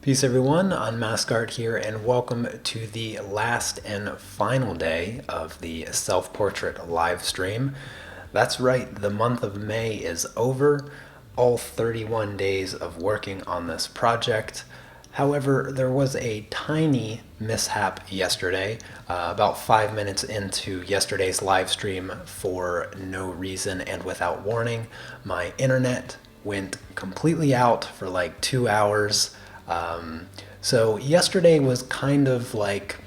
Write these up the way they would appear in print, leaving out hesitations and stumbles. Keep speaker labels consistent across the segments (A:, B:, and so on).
A: Peace everyone, Unmask here, and welcome to the last and final day of the self-portrait live stream. That's right, the month of May is over, all 31 days of working on this project. However, there was a tiny mishap yesterday, about 5 minutes into yesterday's live stream. For no reason and without warning, my internet went completely out for like 2 hours. So yesterday was kind of like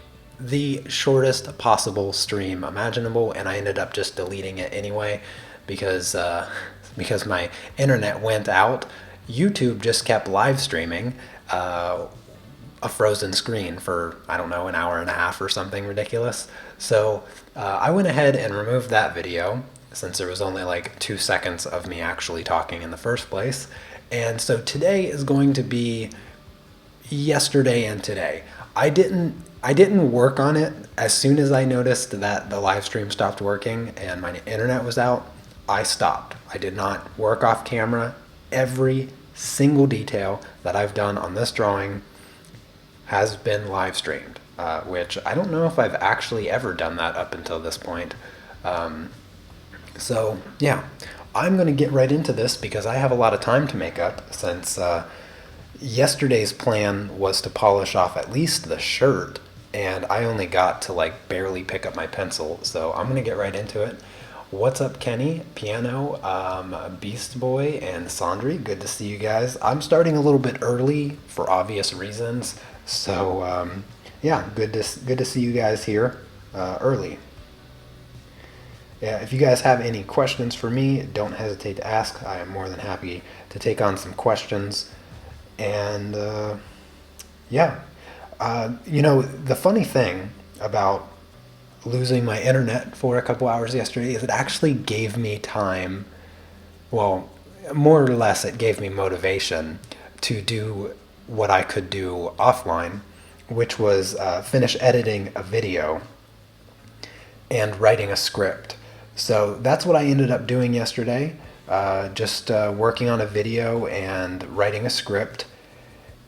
A: the shortest possible stream imaginable, and I ended up just deleting it anyway because because my internet went out. YouTube just kept live streaming a frozen screen for, I don't know, an hour and a half or something ridiculous. So I went ahead and removed that video since there was only like 2 seconds of me actually talking in the first place. And so today is going to be yesterday and today. I didn't work on it as soon as I noticed that the live stream stopped working and my internet was out. I stopped. I did not work off camera. Every single detail that I've done on this drawing has been live streamed, which I don't know if I've actually ever done that up until this point. So yeah, I'm going to get right into this because I have a lot of time to make up since yesterday's plan was to polish off at least the shirt, and I only got to like barely pick up my pencil, so I'm gonna get right into it. What's up, Kenny, Piano, Beast Boy, and Sandri? Good to see you guys. I'm starting a little bit early for obvious reasons, so yeah, good to see you guys here early. Yeah, if you guys have any questions for me, don't hesitate to ask. I am more than happy to take on some questions. And yeah, the funny thing about losing my internet for a couple hours yesterday is it actually gave me time. Well, more or less, it gave me motivation to do what I could do offline, which was finish editing a video and writing a script. So that's what I ended up doing yesterday. Just working on a video and writing a script,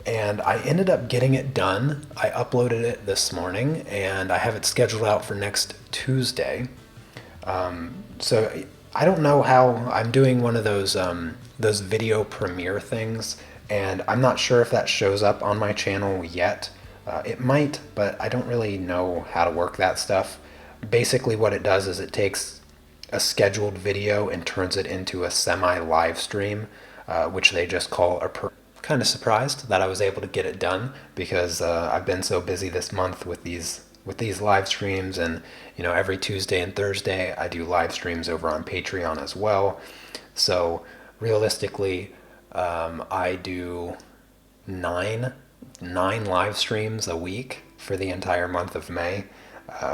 A: and I ended up getting it done. I uploaded it this morning, and I have it scheduled out for next Tuesday. So I don't know how I'm doing one of those video premiere things, and I'm not sure if that shows up on my channel yet. It might, but I don't really know how to work that stuff. Basically, what it does is it takes a scheduled video and turns it into a semi-live stream, which they just call a kind of surprised that I was able to get it done because I've been so busy this month with these live streams, and every Tuesday and Thursday I do live streams over on Patreon as well. So realistically, I do nine live streams a week for the entire month of May,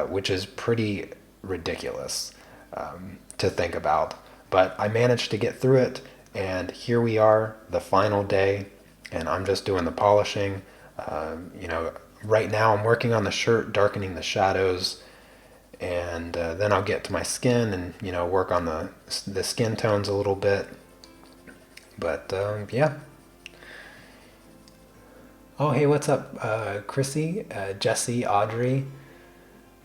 A: which is pretty ridiculous to think about. But I managed to get through it, and here we are, the final day, and I'm just doing the polishing. Right now I'm working on the shirt, darkening the shadows, and then I'll get to my skin and work on the skin tones a little bit. But yeah. Oh, hey, what's up, Chrissy, Jesse, Audrey,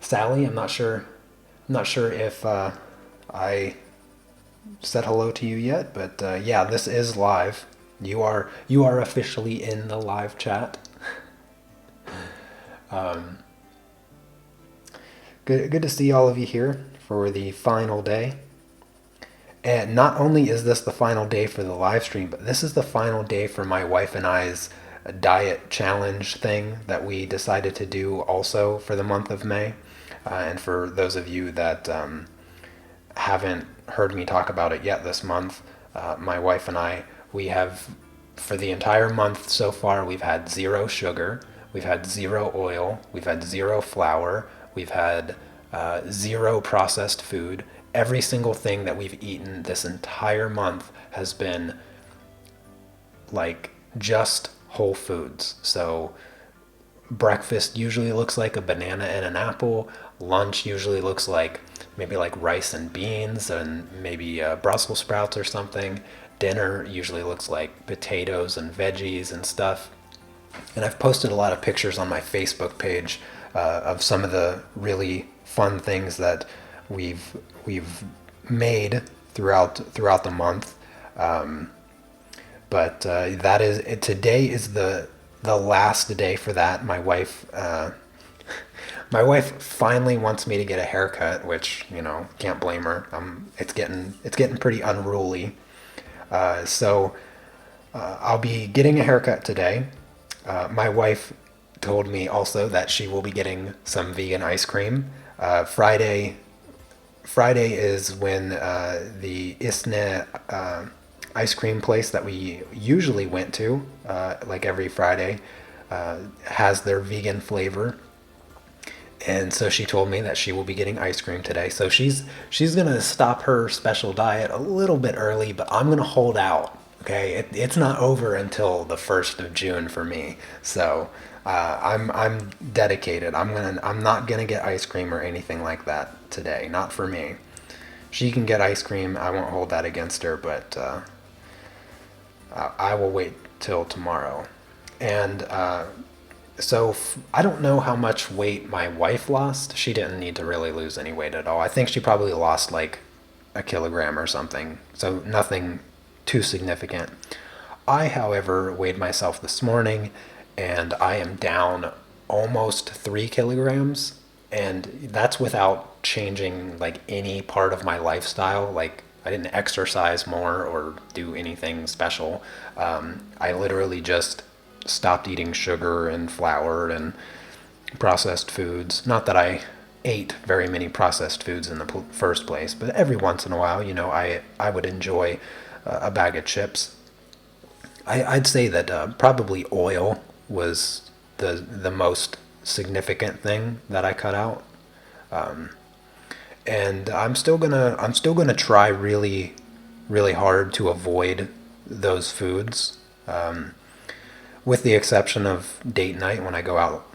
A: Sally? I'm not sure if I said hello to you yet, but yeah, this is live. You are officially in the live chat. Good to see all of you here for the final day. And not only is this the final day for the live stream, but this is the final day for my wife and I's diet challenge thing that we decided to do also for the month of May. And for those of you that haven't heard me talk about it yet this month, my wife and I, we have, for the entire month so far, we've had 0 sugar, we've had 0 oil, we've had 0 flour, we've had 0 processed food. Every single thing that we've eaten this entire month has been like just whole foods. So breakfast usually looks like a banana and an apple. Lunch usually looks like maybe like rice and beans and maybe Brussels sprouts or something. Dinner usually looks like potatoes and veggies and stuff. And I've posted a lot of pictures on my Facebook page of some of the really fun things that we've made throughout the month. But that is today is the last day for that. My wife finally wants me to get a haircut, which can't blame her. It's getting pretty unruly. So I'll be getting a haircut today. My wife told me also that she will be getting some vegan ice cream. Friday is when the Isne ice cream place that we usually went to, like every Friday, has their vegan flavor. And so she told me that she will be getting ice cream today. So she's gonna stop her special diet a little bit early, but I'm gonna hold out. Okay, it's not over until the 1st of June for me. So I'm dedicated. I'm not gonna get ice cream or anything like that today. Not for me. She can get ice cream. I won't hold that against her, but I will wait till tomorrow. And so I don't know how much weight my wife lost. She didn't need to really lose any weight at all. I think she probably lost like a kilogram or something. So nothing too significant. I, however, weighed myself this morning and I am down almost 3 kilograms. And that's without changing like any part of my lifestyle. Like I didn't exercise more or do anything special. I literally just stopped eating sugar and flour and processed foods. Not that I ate very many processed foods in the first place, but every once in a while, I would enjoy a bag of chips. I'd say that probably oil was the most significant thing that I cut out. And I'm still gonna try really, really hard to avoid those foods. With the exception of date night when I go out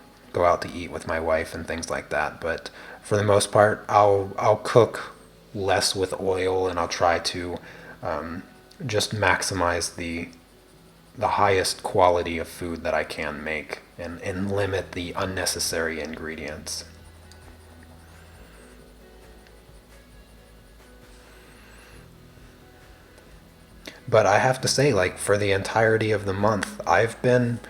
A: to eat with my wife and things like that. But for the most part, I'll cook less with oil and I'll try to just maximize the highest quality of food that I can make and limit the unnecessary ingredients. But I have to say, like for the entirety of the month, I've been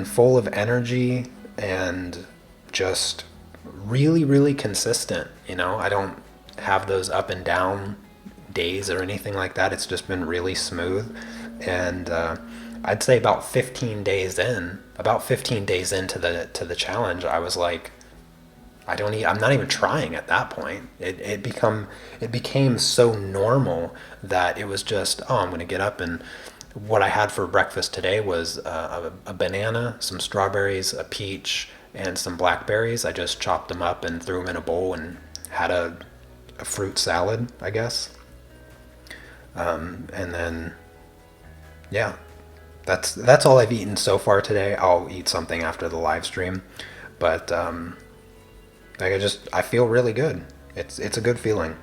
A: full of energy and just really, really consistent. I don't have those up and down days or anything like that. It's just been really smooth. And I'd say about 15 days into the challenge, I was like, I'm not even trying at that point. It became so normal that it was just, oh, I'm going to get up, and what I had for breakfast today was a banana, some strawberries, a peach, and some blackberries. I just chopped them up and threw them in a bowl and had a fruit salad, I guess. And then, yeah, that's all I've eaten so far today. I'll eat something after the live stream, but like I feel really good. It's a good feeling.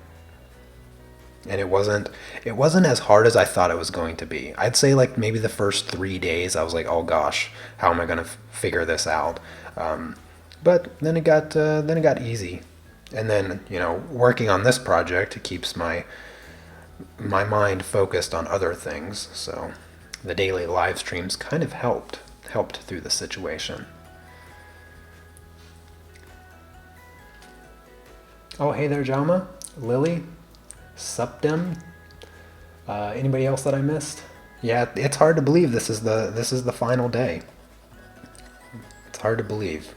A: And it wasn't as hard as I thought it was going to be. I'd say like maybe the first 3 days I was like, oh gosh, how am I gonna figure this out? But then it got easy. And then working on this project, it keeps my mind focused on other things. So the daily live streams kind of helped through the situation. Oh, hey there, Jama, Lily, Supdem. Anybody else that I missed? Yeah, it's hard to believe this is the final day. It's hard to believe.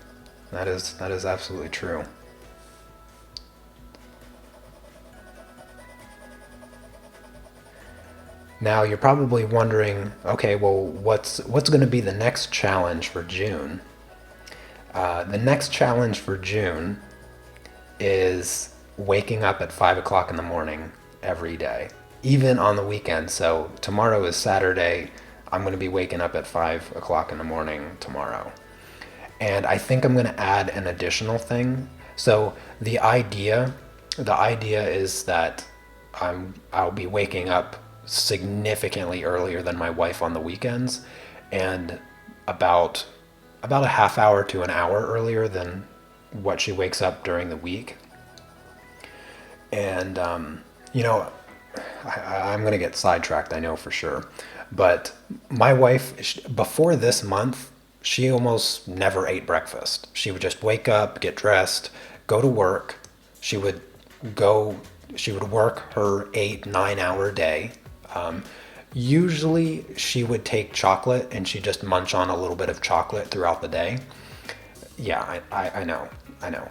A: That is absolutely true. Now you're probably wondering, okay, well, what's going to be the next challenge for June? The next challenge for June is waking up at 5 o'clock in the morning every day, even on the weekend. So tomorrow is Saturday. I'm going to be waking up at 5 o'clock in the morning tomorrow. And I think I'm going to add an additional thing. So the idea is that I'll be waking up significantly earlier than my wife on the weekends. And about a half hour to an hour earlier than what she wakes up during the week. And you know, I'm going to get sidetracked, I know for sure. But my wife, before this month, she almost never ate breakfast. She would just wake up, get dressed, go to work. She would go, she would work her 8, 9 hour day. Um, Usually she would take chocolate and she'd just munch on a little bit of chocolate throughout the day. Yeah, I know, I know.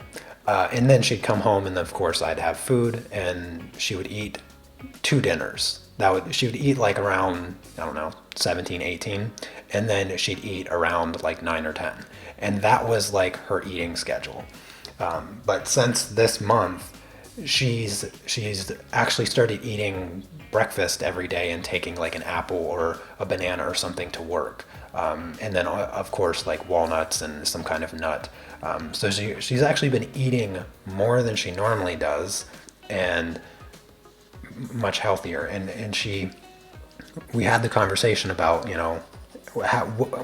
A: And then she'd come home, and of course I'd have food, and she would eat 2 dinners. She would eat like around, I don't know, 17, 18, and then she'd eat around like 9 or 10. And that was like her eating schedule. But since this month, she's actually started eating breakfast every day and taking like an apple or a banana or something to work. And then of course like walnuts and some kind of nut. So she's actually been eating more than she normally does, and much healthier. And we had the conversation about, you know,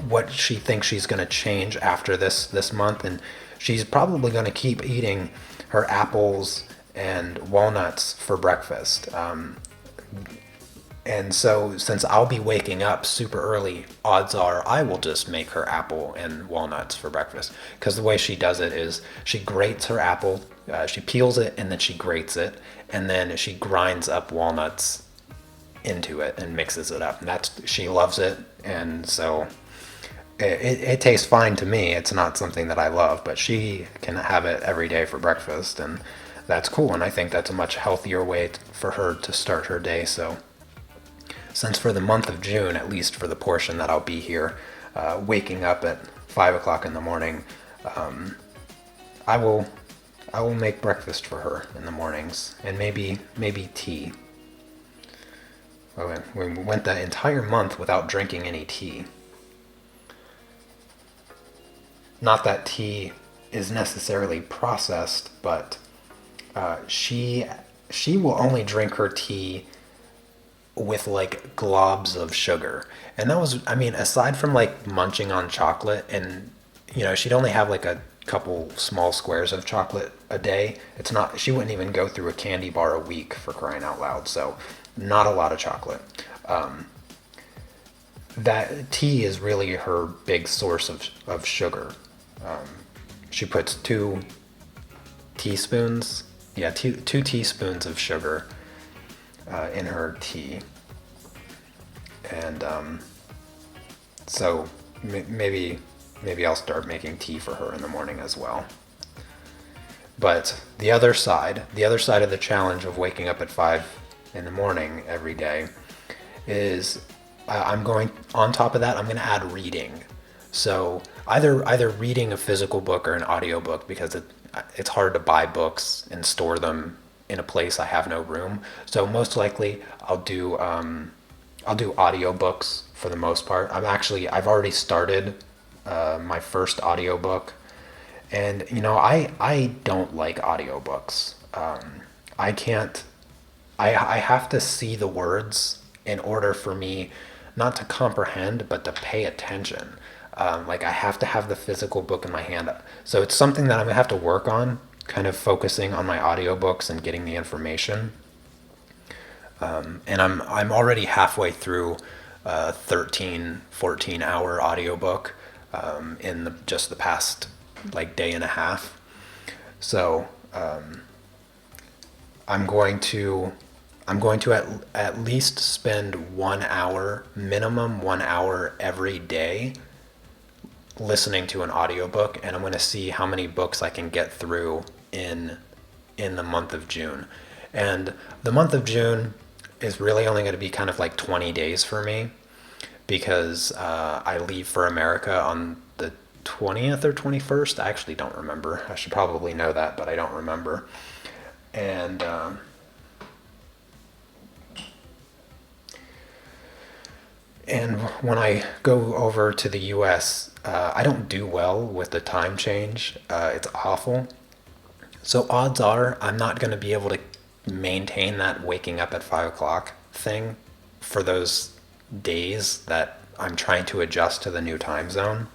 A: what she thinks she's going to change after this month, and she's probably going to keep eating her apples and walnuts for breakfast. And so, since I'll be waking up super early, odds are I will just make her apple and walnuts for breakfast. Because the way she does it is she grates her apple, she peels it, and then she grates it, and then she grinds up walnuts into it and mixes it up. And she loves it, and so it tastes fine to me. It's not something that I love, but she can have it every day for breakfast, and that's cool. And I think that's a much healthier way for her to start her day. So since for the month of June, at least for the portion that I'll be here, waking up at 5 o'clock in the morning, I will make breakfast for her in the mornings, and maybe tea. We went the entire month without drinking any tea. Not that tea is necessarily processed, but she will only drink her tea with like globs of sugar. And that was, I mean, aside from like munching on chocolate, and you know, she'd only have like a couple small squares of chocolate a day. It's not, she wouldn't even go through a candy bar a week, for crying out loud. So not a lot of chocolate. That tea is really her big source of sugar. She puts 2 teaspoons, yeah, two teaspoons of sugar in her tea. And so maybe I'll start making tea for her in the morning as well. But the other side of the challenge of waking up at 5 in the morning every day is I'm going, on top of that, I'm going to add reading. So either reading a physical book or an audiobook, because it's hard to buy books and store them in a place I have no room. So most likely I'll do audiobooks for the most part. I've already started my first audiobook, and you know, I don't like audiobooks. I have to see the words in order for me not to comprehend, but to pay attention. Like I have to have the physical book in my hand. So it's something that I'm gonna have to work on, kind of focusing on my audiobooks and getting the information. And I'm already halfway through a 13, 14 hour audiobook in just the past like day and a half. So I'm going to at least spend 1 hour, minimum 1 hour every day listening to an audiobook, and I'm going to see how many books I can get through in the month of June. And the month of June is really only going to be kind of like 20 days for me, because I leave for America on the 20th or 21st. I actually don't remember. I should probably know that, but I don't remember. And when I go over to the US, I don't do well with the time change. It's awful. So odds are I'm not going to be able to maintain that waking up at 5 o'clock thing for those days that I'm trying to adjust to the new time zone.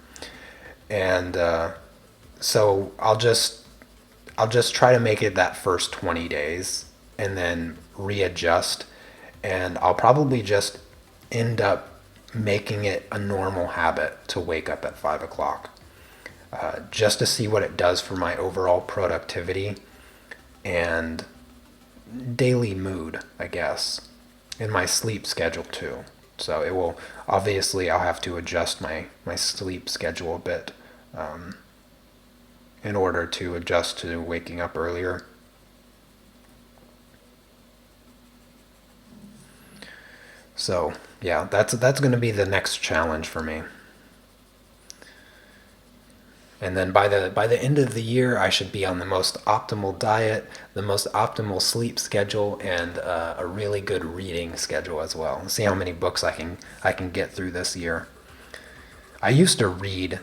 A: And so I'll just try to make it that first 20 days and then readjust. And I'll probably just end up making it a normal habit to wake up at 5 o'clock, just to see what it does for my overall productivity and daily mood, I guess, and my sleep schedule too. So it will, obviously, I'll have to adjust my sleep schedule a bit, in order to adjust to waking up earlier. So yeah, that's going to be the next challenge for me. And then by the end of the year, I should be on the most optimal diet, the most optimal sleep schedule, and a really good reading schedule as well. See how many books I can get through this year. I used to read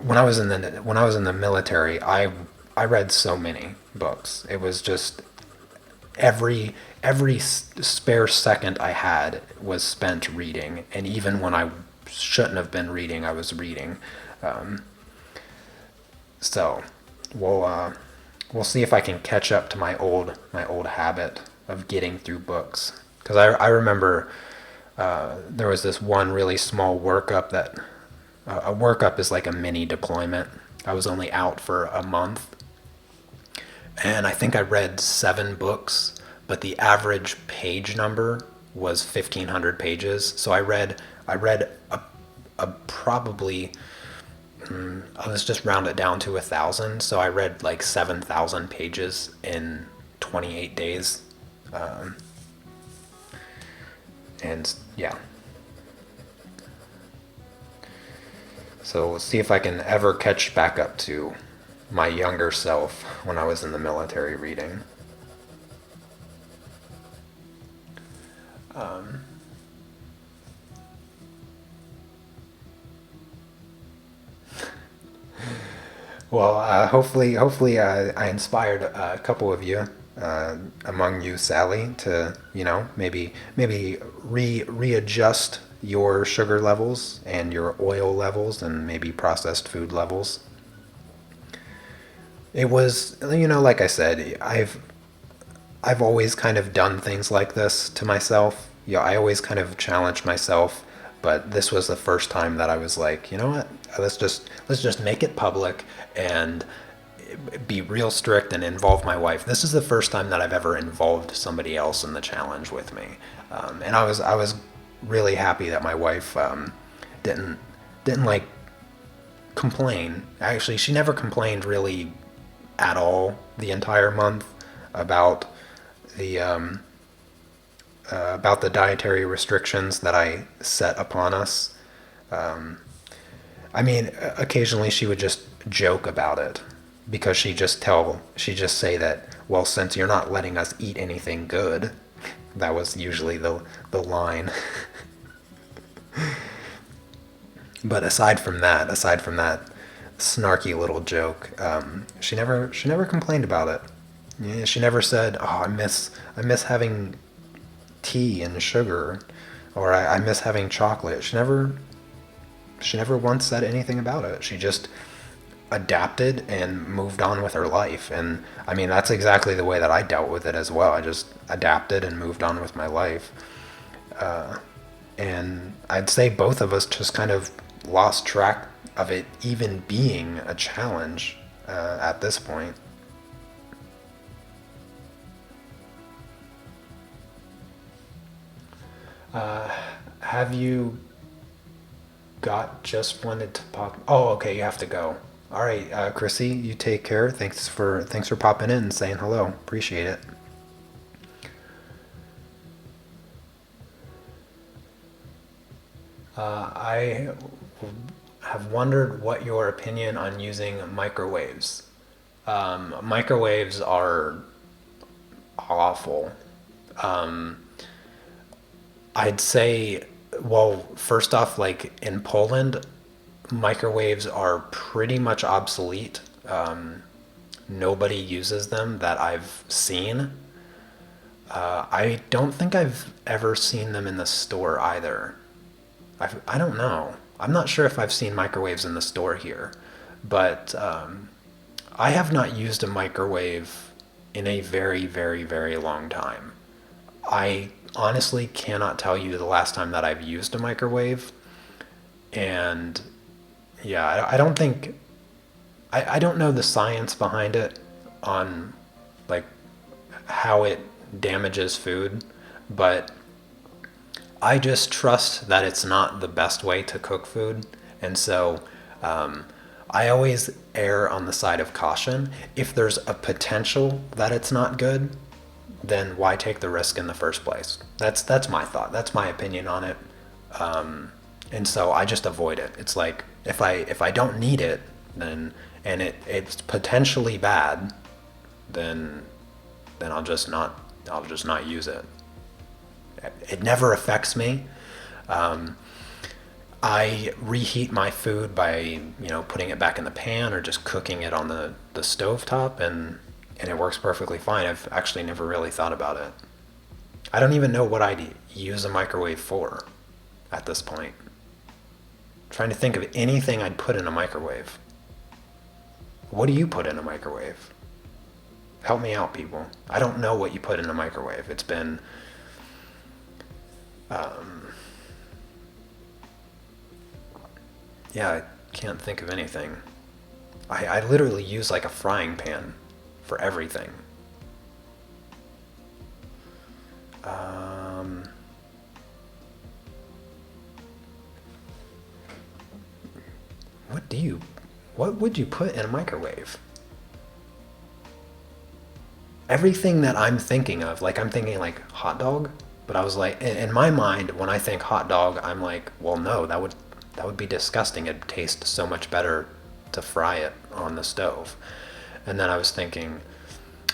A: when I was in the military. I read so many books. It was just every spare second I had was spent reading, and even when I shouldn't have been reading, I was reading. Um, so we'll see if I can catch up to my old habit of getting through books. Because I remember there was this one really small workup that a workup is like a mini deployment. I was only out for a month, and I think I read 7 books, but the average page number was 1,500 pages. So I read a probably, let's just round it down to 1,000. So I read like 7,000 pages in 28 days, and yeah. So we'll see if I can ever catch back up to my younger self when I was in the military reading. Um, well, hopefully, I inspired a couple of you, among you, Sally, to maybe readjust your sugar levels and your oil levels and maybe processed food levels. It was, like I said, I've always kind of done things like this to myself. I always kind of challenged myself, but this was the first time that I was like, you know what? Let's just make it public and be real strict and involve my wife. This is the first time that I've ever involved somebody else in the challenge with me, and I was really happy that my wife didn't didn't like complain. Actually, she never complained really at all the entire month about the about the dietary restrictions that I set upon us. Um, I mean, occasionally she would just joke about it because she just say that, well, since you're not letting us eat anything good, that was usually the line. But aside from that snarky little joke, she never complained about it. Yeah, she never said, "Oh, I miss having tea and sugar," or I miss having chocolate." She never once said anything about it. She just adapted and moved on with her life. And I mean, that's exactly the way that I dealt with it as well. I just adapted and moved on with my life. Uh, and I'd say both of us just kind of lost track of it even being a challenge at this point. Uh, have you got just wanted to pop? Oh, okay, you have to go. All right, Chrissy, you take care. Thanks for popping in and saying hello. Appreciate it. I have wondered what your opinion on using microwaves. Microwaves are awful. Um, I'd say, well, first off, like in Poland, microwaves are pretty much obsolete. Nobody uses them that I've seen. I don't think I've ever seen them in the store either. I don't know. I'm not sure if I've seen microwaves in the store here, but I have not used a microwave in a very, very, very long time. I honestly cannot tell you the last time that I've used a microwave. And yeah, I don't think, I don't know the science behind it on like how it damages food, but I just trust that it's not the best way to cook food. And so I always err on the side of caution. If there's a potential that it's not good, then why take the risk in the first place? That's my thought. That's my opinion on it. And so I just avoid it. It's like if I don't need it, then and it's potentially bad, then I'll just not use it. It never affects me. I reheat my food by putting it back in the pan or just cooking it on the stove top, and it works perfectly fine. I've actually never really thought about it. I don't even know what I'd use a microwave for at this point. I'm trying to think of anything I'd put in a microwave. What do you put in a microwave? Help me out, people. I don't know what you put in a microwave. It's been yeah, I can't think of anything. I literally use like a frying pan for everything. What would you put in a microwave? Everything that I'm thinking of, like I'm thinking like hot dog, but I was like, in my mind, when I think hot dog, I'm like, well, no, that would be disgusting. It'd taste so much better to fry it on the stove. And then I was thinking,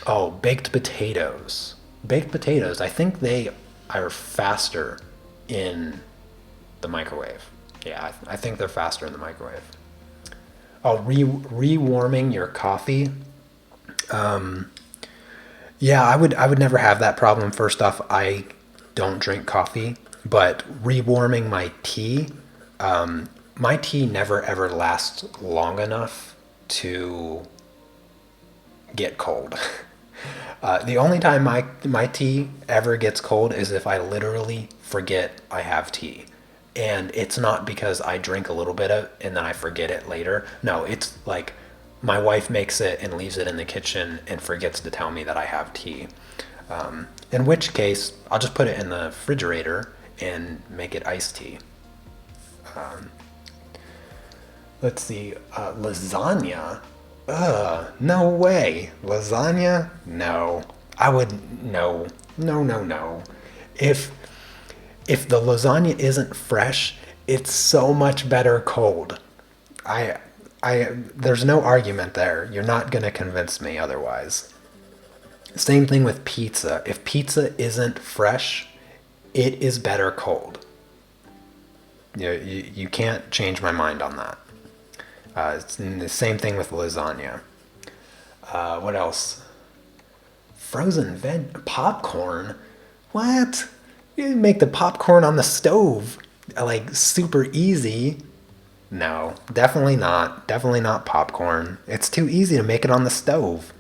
A: oh, baked potatoes. Baked potatoes, I think they are faster in the microwave. Yeah, I think they're faster in the microwave. Oh, rewarming your coffee. Yeah, I would never have that problem. First off, I don't drink coffee, but rewarming my tea never ever lasts long enough to get cold. The only time my tea ever gets cold is if I literally forget I have tea. And it's not because I drink a little bit of it and then I forget it later. No, it's like my wife makes it and leaves it in the kitchen and forgets to tell me that I have tea. In which case, I'll just put it in the refrigerator and make it iced tea. Let's see, lasagna. No way. Lasagna? No. No. No. If the lasagna isn't fresh, it's so much better cold. There's no argument there. You're not gonna convince me otherwise. Same thing with pizza. If pizza isn't fresh, it is better cold. You can't change my mind on that. It's the same thing with lasagna. What else? Frozen popcorn? What? You make the popcorn on the stove, like super easy. No, definitely not. Definitely not popcorn. It's too easy to make it on the stove.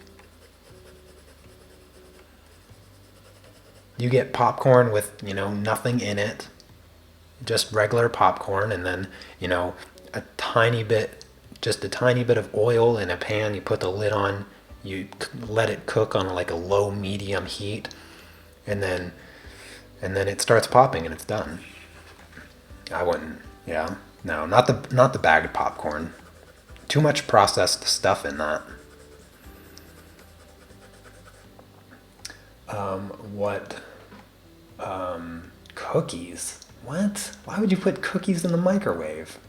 A: You get popcorn with, nothing in it. Just regular popcorn, and then, a tiny bit of oil in a pan. You put the lid on, you let it cook on like a low medium heat, and then it starts popping and it's done. I wouldn't. Yeah. No, not the bagged popcorn. Too much processed stuff in that. What? Cookies? What? Why would you put cookies in the microwave?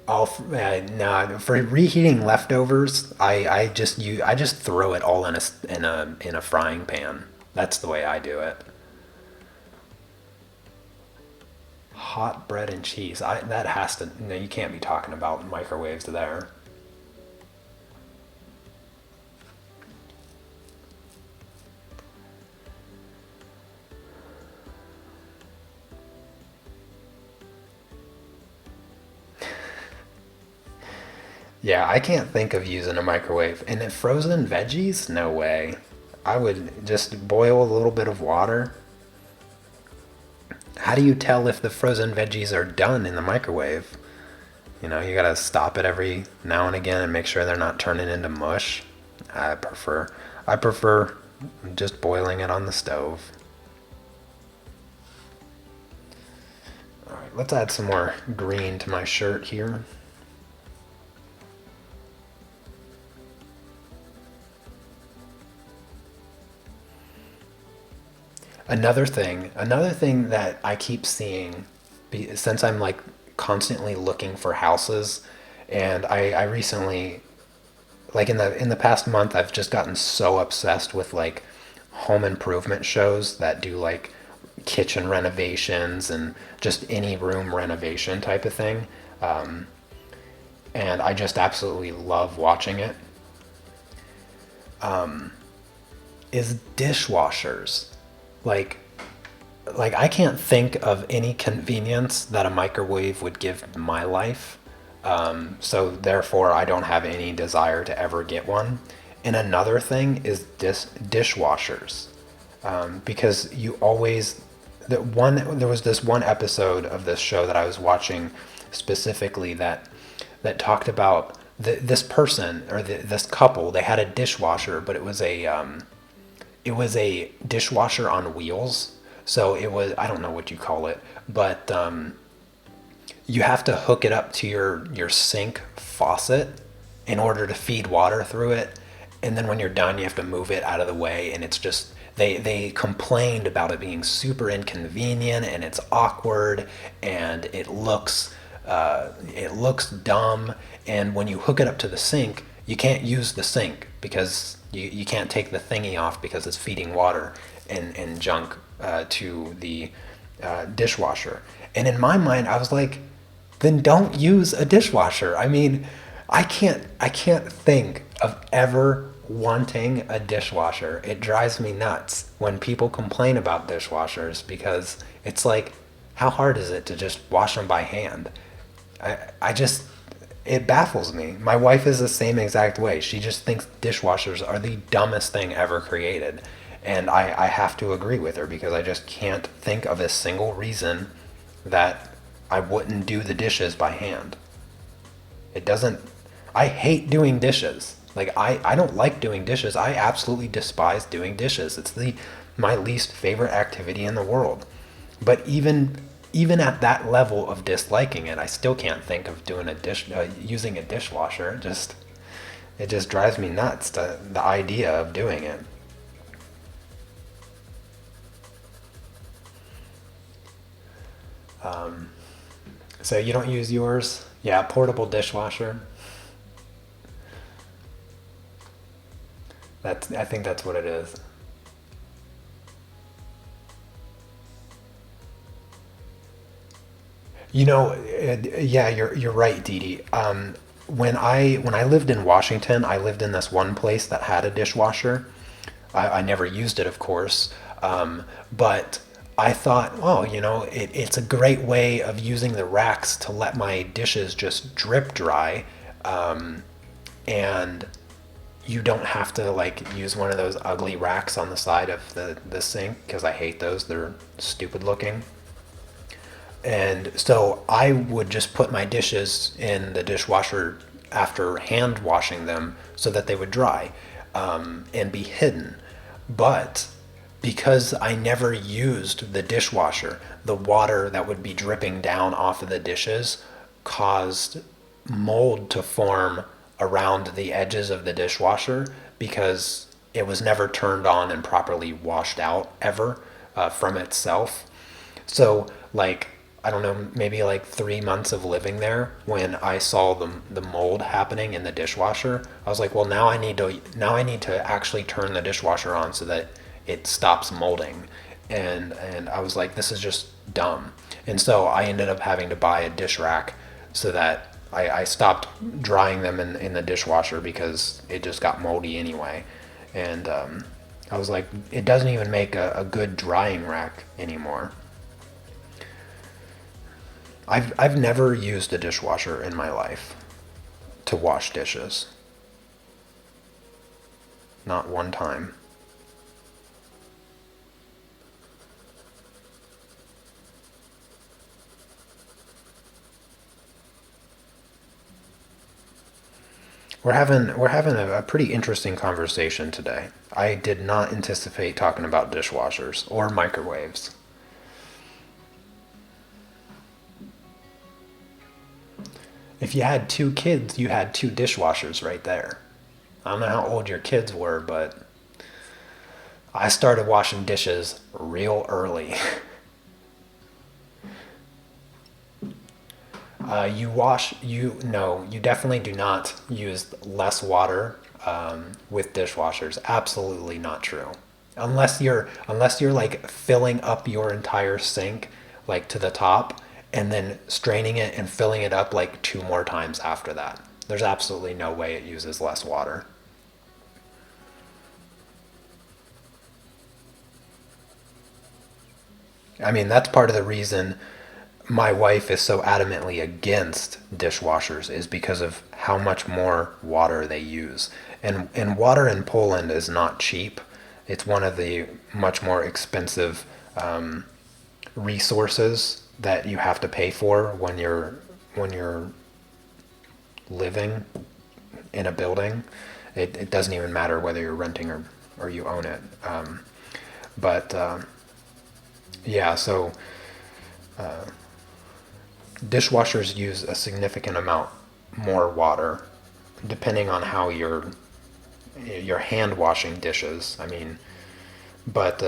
A: No, for reheating leftovers, I just throw it all in a frying pan. That's the way I do it. Hot bread and cheese. That has to. No, you can't be talking about microwaves there. Yeah, I can't think of using a microwave. And if frozen veggies, no way. I would just boil a little bit of water. How do you tell if the frozen veggies are done in the microwave? You gotta stop it every now and again and make sure they're not turning into mush. I prefer I prefer just boiling it on the stove. All right, let's add some more green to my shirt here. Another thing that I keep seeing, since I'm like constantly looking for houses, and I recently, like in the past month, I've just gotten so obsessed with like home improvement shows that do like kitchen renovations and just any room renovation type of thing, and I just absolutely love watching it. Is dishwashers. Like like I can't think of any convenience that a microwave would give my life. So therefore, I don't have any desire to ever get one. And another thing is dishwashers, because you always there was this one episode of this show that I was watching specifically that talked about this person or this couple. They had a dishwasher, but it was a dishwasher on wheels. So it was, I don't know what you call it, but you have to hook it up to your sink faucet in order to feed water through it. And then when you're done, you have to move it out of the way. And it's just, they complained about it being super inconvenient and it's awkward and it looks dumb. And when you hook it up to the sink, you can't use the sink because you can't take the thingy off because it's feeding water and junk to the dishwasher. And in my mind, I was like, then don't use a dishwasher. I mean, I can't think of ever wanting a dishwasher. It drives me nuts when people complain about dishwashers because it's like, how hard is it to just wash them by hand? I just, it baffles me. My wife is the same exact way. She just thinks dishwashers are the dumbest thing ever created. And I have to agree with her because I just can't think of a single reason that I wouldn't do the dishes by hand. It doesn't, I hate doing dishes. Like I don't like doing dishes. I absolutely despise doing dishes. It's my least favorite activity in the world. But even at that level of disliking it, I still can't think of doing using a dishwasher. It just drives me nuts, the idea of doing it. So you don't use yours? Yeah, portable dishwasher. I think that's what it is. Yeah, you're right, Dee Dee. When I lived in Washington, I lived in this one place that had a dishwasher. I never used it, of course, but I thought, oh, it's a great way of using the racks to let my dishes just drip dry, and you don't have to like use one of those ugly racks on the side of the sink because I hate those. They're stupid looking. And so I would just put my dishes in the dishwasher after hand washing them so that they would dry, and be hidden. But because I never used the dishwasher, the water that would be dripping down off of the dishes caused mold to form around the edges of the dishwasher because it was never turned on and properly washed out ever, from itself. So, like, I don't know, maybe like 3 months of living there, when I saw the mold happening in the dishwasher, I was like, well, now I need to actually turn the dishwasher on so that it stops molding. And I was like, this is just dumb. And so I ended up having to buy a dish rack so that I stopped drying them in the dishwasher because it just got moldy anyway. And I was like, it doesn't even make a good drying rack anymore. I've never used a dishwasher in my life. to wash dishes. Not one time. We're having a pretty interesting conversation today. I did not anticipate talking about dishwashers or microwaves. If you had two kids, you had two dishwashers right there. I don't know how old your kids were, but I started washing dishes real early. You definitely do not use less water with dishwashers. Absolutely not true. Unless you're like filling up your entire sink like to the top and then straining it and filling it up like two more times after that. There's absolutely no way it uses less water. I mean, that's part of the reason my wife is so adamantly against dishwashers is because of how much more water they use. And water in Poland is not cheap. It's one of the much more expensive resources that you have to pay for when you're living in a building. It doesn't even matter whether you're renting or you own it. But yeah, so dishwashers use a significant amount more water, depending on how you're hand washing dishes. I mean, but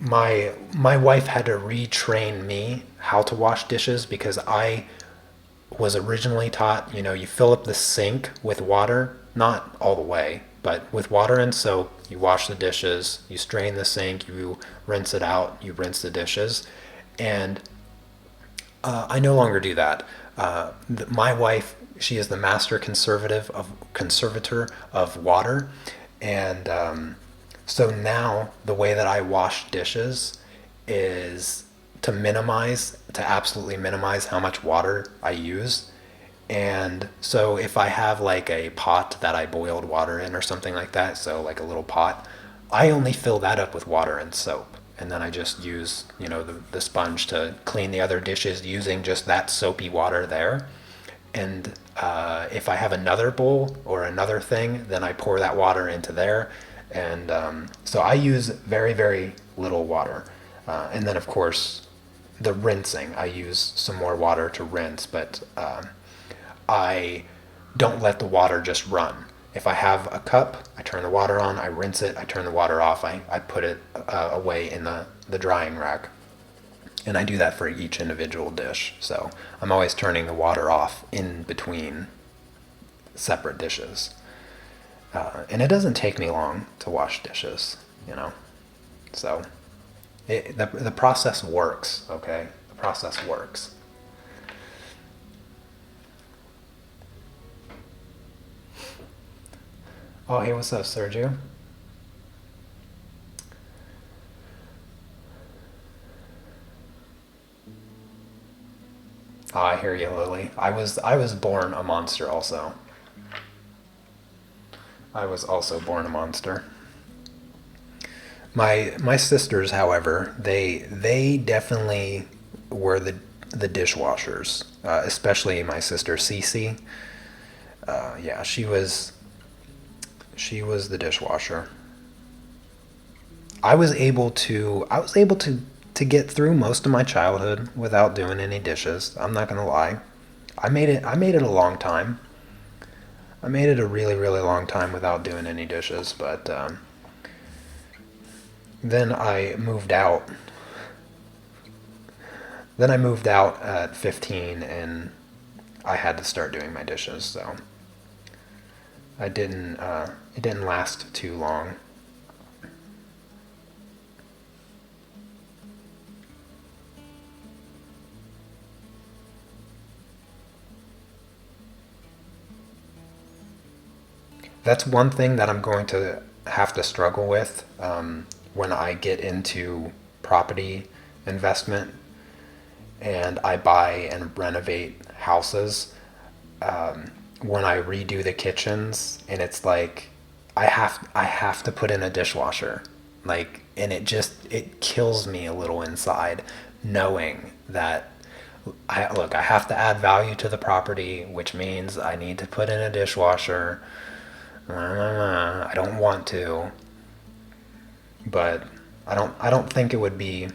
A: my wife had to retrain me how to wash dishes because I was originally taught, you fill up the sink with water, not all the way, but with water and soap. You wash the dishes, you strain the sink, you rinse it out, you rinse the dishes, and I no longer do that. My wife, she is the master conservator of water, and so now the way that I wash dishes is to absolutely minimize how much water I use. And so if I have like a pot that I boiled water in or something like that, so like a little pot, I only fill that up with water and soap. And then I just use, the sponge to clean the other dishes using just that soapy water there. And if I have another bowl or another thing, then I pour that water into there. And so I use very, very little water. And then, of course, the rinsing, I use some more water to rinse, but I don't let the water just run. If I have a cup, I turn the water on, I rinse it, I turn the water off, I put it away in the drying rack. And I do that for each individual dish. So I'm always turning the water off in between separate dishes. And it doesn't take me long to wash dishes. So the process works, okay? The process works. Oh, hey, what's up, Sergio? Oh, I hear you, Lily. I was born a monster also. I was also born a monster. My sisters, however, they definitely were the dishwashers, especially my sister Cece. Yeah, she was the dishwasher. I was able to get through most of my childhood without doing any dishes. I'm not gonna lie. I made it a long time. I made it a really, really long time without doing any dishes, but then I moved out. Then I moved out at 15 and I had to start doing my dishes, so it didn't last too long. That's one thing that I'm going to have to struggle with when I get into property investment and I buy and renovate houses. when I redo the kitchens, and it's like I have to put in a dishwasher, like, and it kills me a little inside knowing that I have to add value to the property, which means I need to put in a dishwasher. I don't want to, but I don't think it would be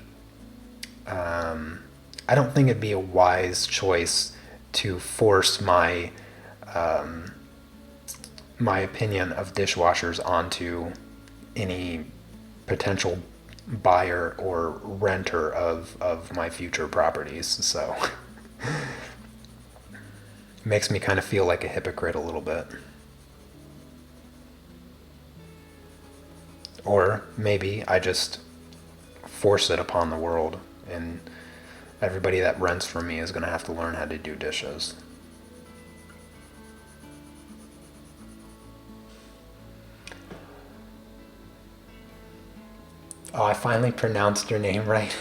A: I don't think it'd be a wise choice to force my opinion of dishwashers onto any potential buyer or renter of my future properties. So makes me kind of feel like a hypocrite a little bit. Or maybe I just force it upon the world, and everybody that rents from me is going to have to learn how to do dishes. Oh, I finally pronounced your name right.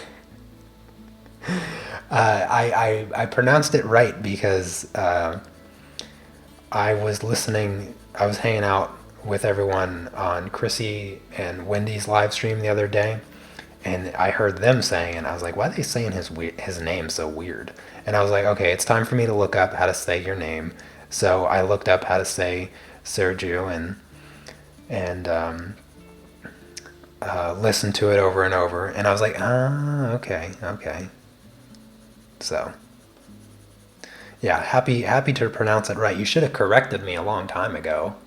A: I pronounced it right because I was hanging out with everyone on Chrissy and Wendy's live stream the other day, and I heard them saying, and I was like, why are they saying his name so weird? And I was like, okay, it's time for me to look up how to say your name. So I looked up how to say Sergio, and listened to it over and over, and I was like, okay. So yeah, happy to pronounce it right. You should have corrected me a long time ago.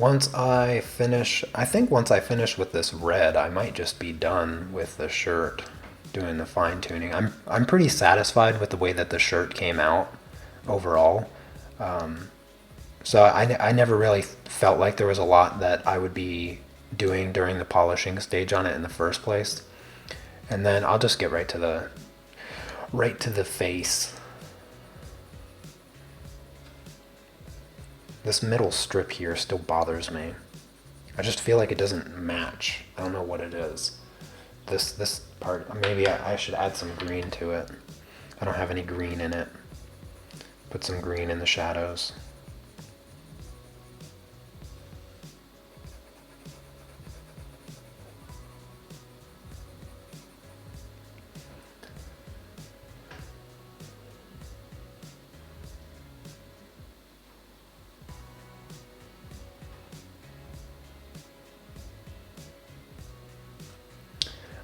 A: I think once I finish with this red, I might just be done with the shirt, doing the fine tuning. I'm pretty satisfied with the way that the shirt came out overall. So I never really felt like there was a lot that I would be doing during the polishing stage on it in the first place. And then I'll just get right to the face. This middle strip here still bothers me. I just feel like it doesn't match. I don't know what it is. This part, maybe I should add some green to it. I don't have any green in it. Put some green in the shadows.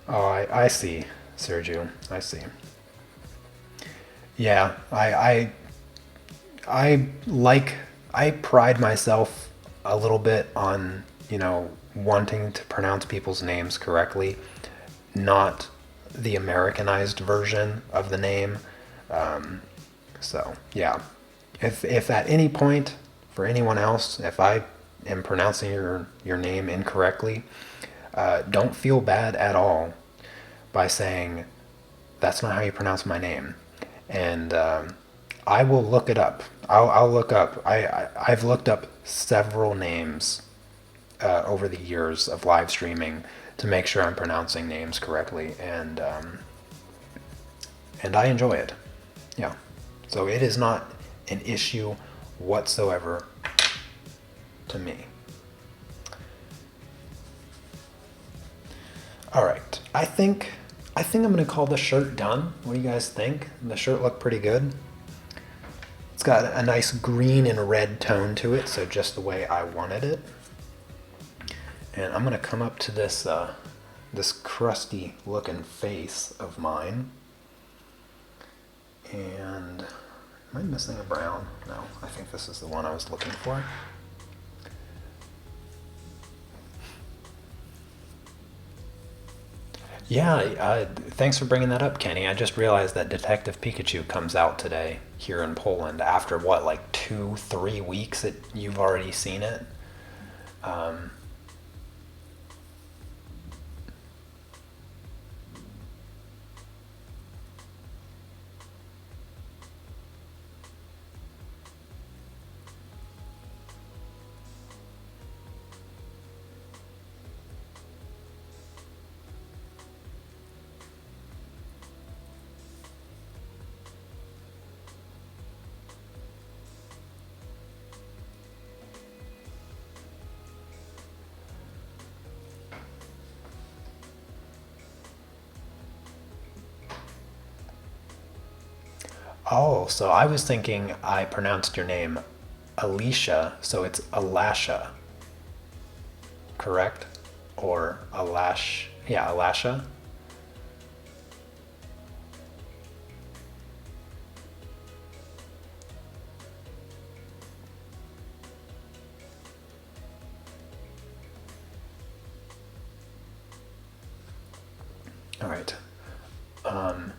A: Oh, I see, Sergio. I see. Yeah, I like I pride myself a little bit on, wanting to pronounce people's names correctly, not the Americanized version of the name. So, yeah. If at any point for anyone else, if I am pronouncing your name incorrectly, don't feel bad at all by saying that's not how you pronounce my name, and I will look it up. I'll look up. I've looked up several names over the years of live streaming to make sure I'm pronouncing names correctly, and I enjoy it. Yeah. So it is not an issue whatsoever to me. All right. I think I'm gonna call the shirt done. What do you guys think? The shirt looked pretty good. It's got a nice green and red tone to it, so just the way I wanted it. And I'm gonna come up to this this crusty looking face of mine. And am I missing a brown? No, I think this is the one I was looking for. Yeah, thanks for bringing that up, Kenny. I just realized that Detective Pikachu comes out today here in Poland after what, like 2, 3 weeks that you've already seen it. Um, oh, so I was thinking I pronounced your name Alicia, so it's Alasha, correct? Or Alash, yeah, Alasha. All right. Um,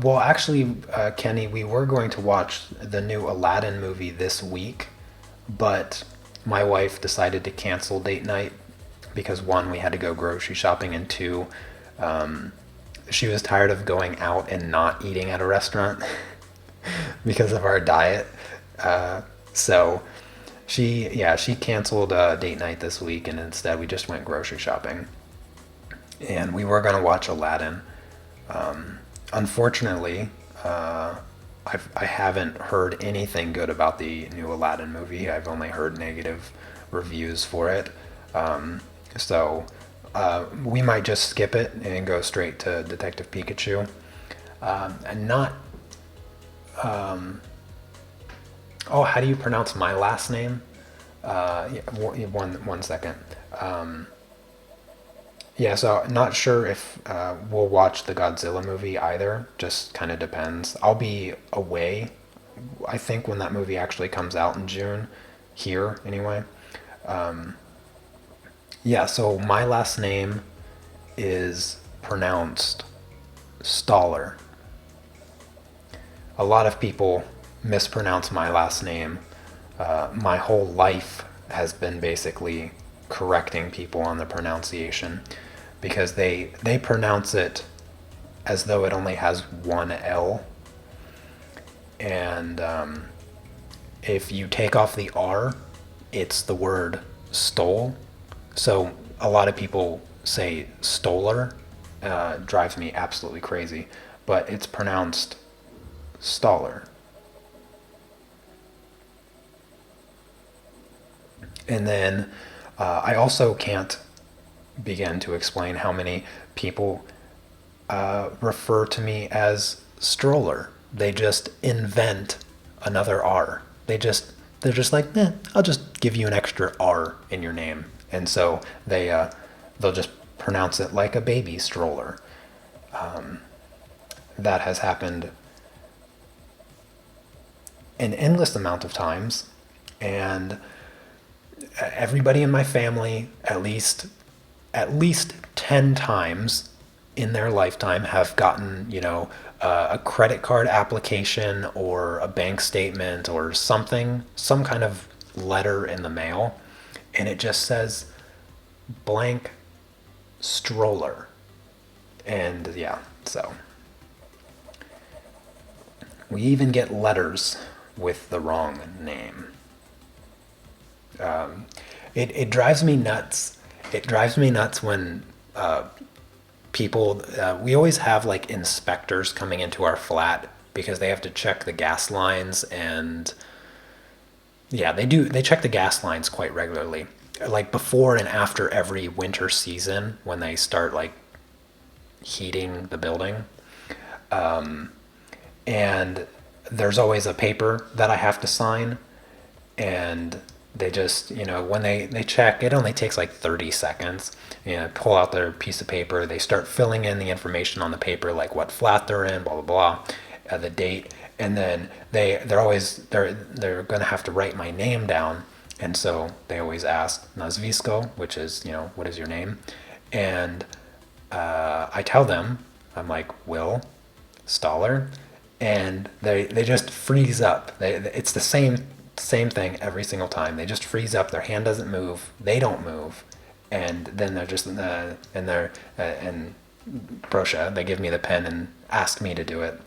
A: well, actually, Kenny, we were going to watch the new Aladdin movie this week, but my wife decided to cancel date night because one, we had to go grocery shopping, and two, um, she was tired of going out and not eating at a restaurant because of our diet. Uh, so she canceled date night this week, and instead we just went grocery shopping. And we were going to watch Aladdin. Um, Unfortunately, I haven't heard anything good about the new Aladdin movie. I've only heard negative reviews for it. Um, so we might just skip it and go straight to Detective Pikachu. And not. Um, oh, how do you pronounce my last name? Yeah, one second. Um, Yeah, so not sure if we'll watch the Godzilla movie either. Just kind of depends. I'll be away, I think, when that movie actually comes out in June, here anyway. Um, yeah, so my last name is pronounced Staller. A lot of people mispronounce my last name. My whole life has been basically correcting people on the pronunciation because they pronounce it as though it only has one L, and if you take off the R, it's the word stole. So a lot of people say stoller, drives me absolutely crazy, but it's pronounced staller. And then I also can't begin to explain how many people refer to me as stroller. They just invent another R. They're just like, I'll just give you an extra R in your name, and so they'll just pronounce it like a baby stroller. Um, that has happened an endless amount of times, and everybody in my family at least 10 times in their lifetime have gotten, a credit card application or a bank statement or something, some kind of letter in the mail, and it just says blank stroller. And yeah, so we even get letters with the wrong name. Um, it drives me nuts. It drives me nuts when people, we always have like inspectors coming into our flat because they have to check the gas lines, and yeah, they check the gas lines quite regularly, like before and after every winter season when they start like heating the building. And there's always a paper that I have to sign, and they just, when they check, it only takes like 30 seconds. Pull out their piece of paper, they start filling in the information on the paper, like what flat they're in, blah blah blah, the date, and then they're gonna have to write my name down, and so they always ask nazvisko, which is, what is your name, and I tell them, I'm like, Will Stoller, and they just freeze up. It's the same thing every single time. They just freeze up. Their hand doesn't move. They don't move, and then they're just and Brosha. They give me the pen and ask me to do it.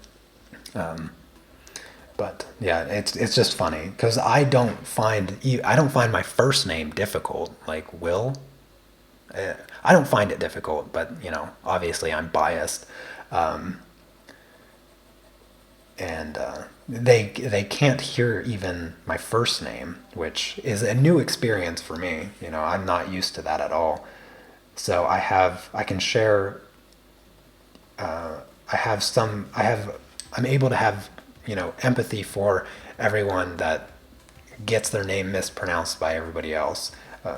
A: But yeah, it's just funny because I don't find my first name difficult. Like Will, I don't find it difficult, but obviously I'm biased. Um, and they can't hear even my first name, which is a new experience for me. I'm not used to that at all. So I can share. I'm able to have empathy for everyone that gets their name mispronounced by everybody else.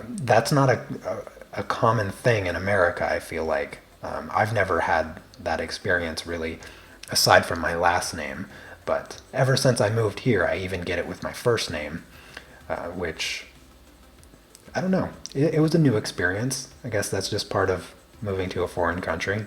A: That's not a common thing in America. I feel like I've never had that experience really, aside from my last name. But ever since I moved here, I even get it with my first name, which I don't know. It was a new experience. I guess that's just part of moving to a foreign country.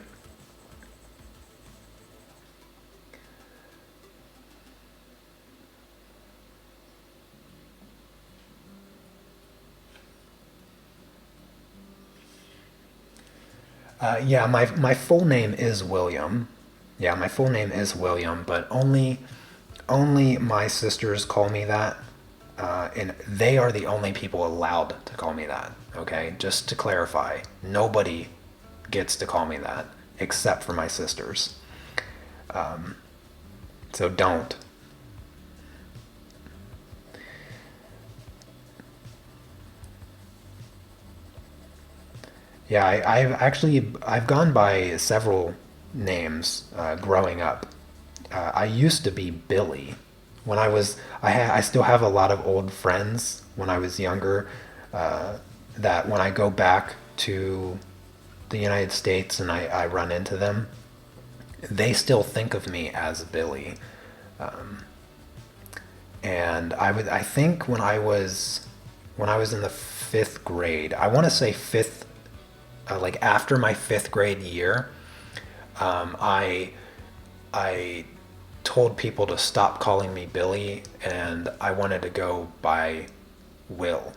A: Yeah, my full name is William. Yeah, my full name is William, but only my sisters call me that, and they are the only people allowed to call me that. Okay, just to clarify, nobody gets to call me that except for my sisters. So don't. Yeah, I've gone by several names growing up. I used to be Billy. When I still have a lot of old friends when I was younger. That when I go back to the United States and I run into them, they still think of me as Billy. And I think when I was in the fifth grade, I want to say fifth, like after my fifth grade year, I I told people to stop calling me Billy, and I wanted to go by Will.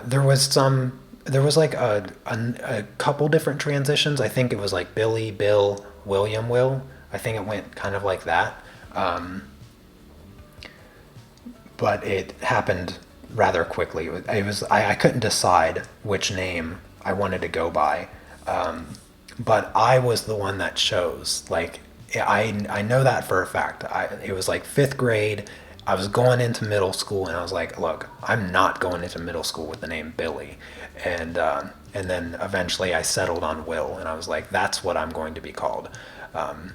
A: There was like a couple different transitions. I think it was like Billy, Bill, William, Will. I think it went kind of like that. Um, but it happened rather quickly. I couldn't decide which name I wanted to go by, but I was the one that chose. Like I know that for a fact. It was like fifth grade. I was going into middle school, and I was like, look, I'm not going into middle school with the name Billy, and then eventually I settled on Will, and I was like, that's what I'm going to be called. Um,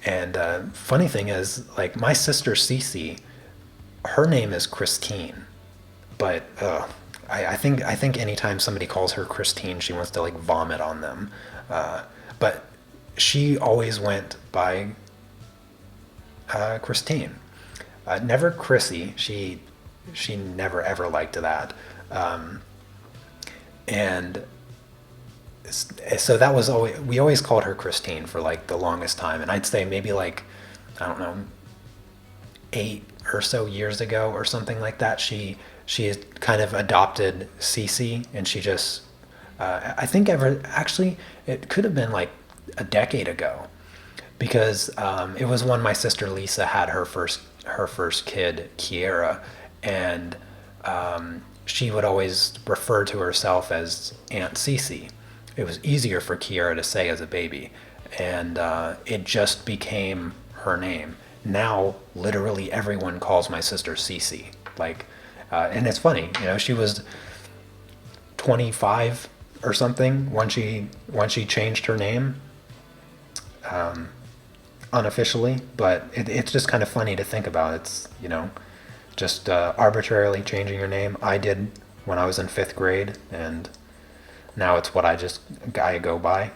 A: and funny thing is, like my sister Cece, her name is Christine, but I think anytime somebody calls her Christine, she wants to like vomit on them. But she always went by Christine, never Chrissy. She never ever liked that, um, and so that was always we always called her Christine for like the longest time, and I'd say maybe like I don't know 8 or so years ago or something like that. She had kind of adopted Cece, and she just I think ever actually it could have been like a decade ago because it was when my sister Lisa had her first kid, Kiera, and she would always refer to herself as Aunt Cece. It was easier for Kiera to say as a baby, and it just became her name. Now, literally everyone calls my sister Cece. Like, and it's funny, she was 25 or something when she changed her name unofficially, but it's just kind of funny to think about. It's just arbitrarily changing your name. I did when I was in 5th grade, and now it's what I go by.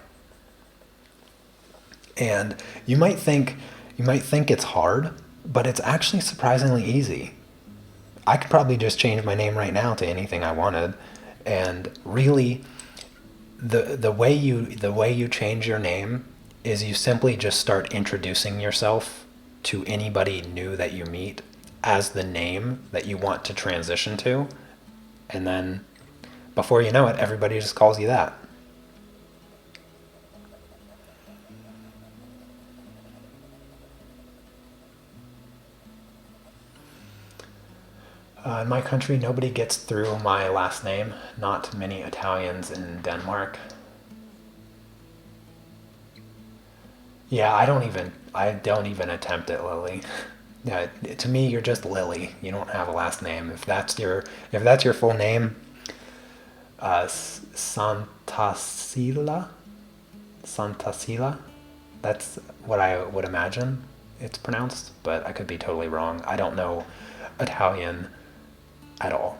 A: And you might think it's hard, but it's actually surprisingly easy. I could probably just change my name right now to anything I wanted, and really, the way you change your name is you simply just start introducing yourself to anybody new that you meet as the name that you want to transition to, and then before you know it, everybody just calls you that. In my country, nobody gets through my last name. Not many Italians in Denmark. Yeah, I don't even attempt it, Lily. Yeah, to me, you're just Lily. You don't have a last name. If that's your full name, Santasila, Santasila. That's what I would imagine it's pronounced, but I could be totally wrong. I don't know Italian at all.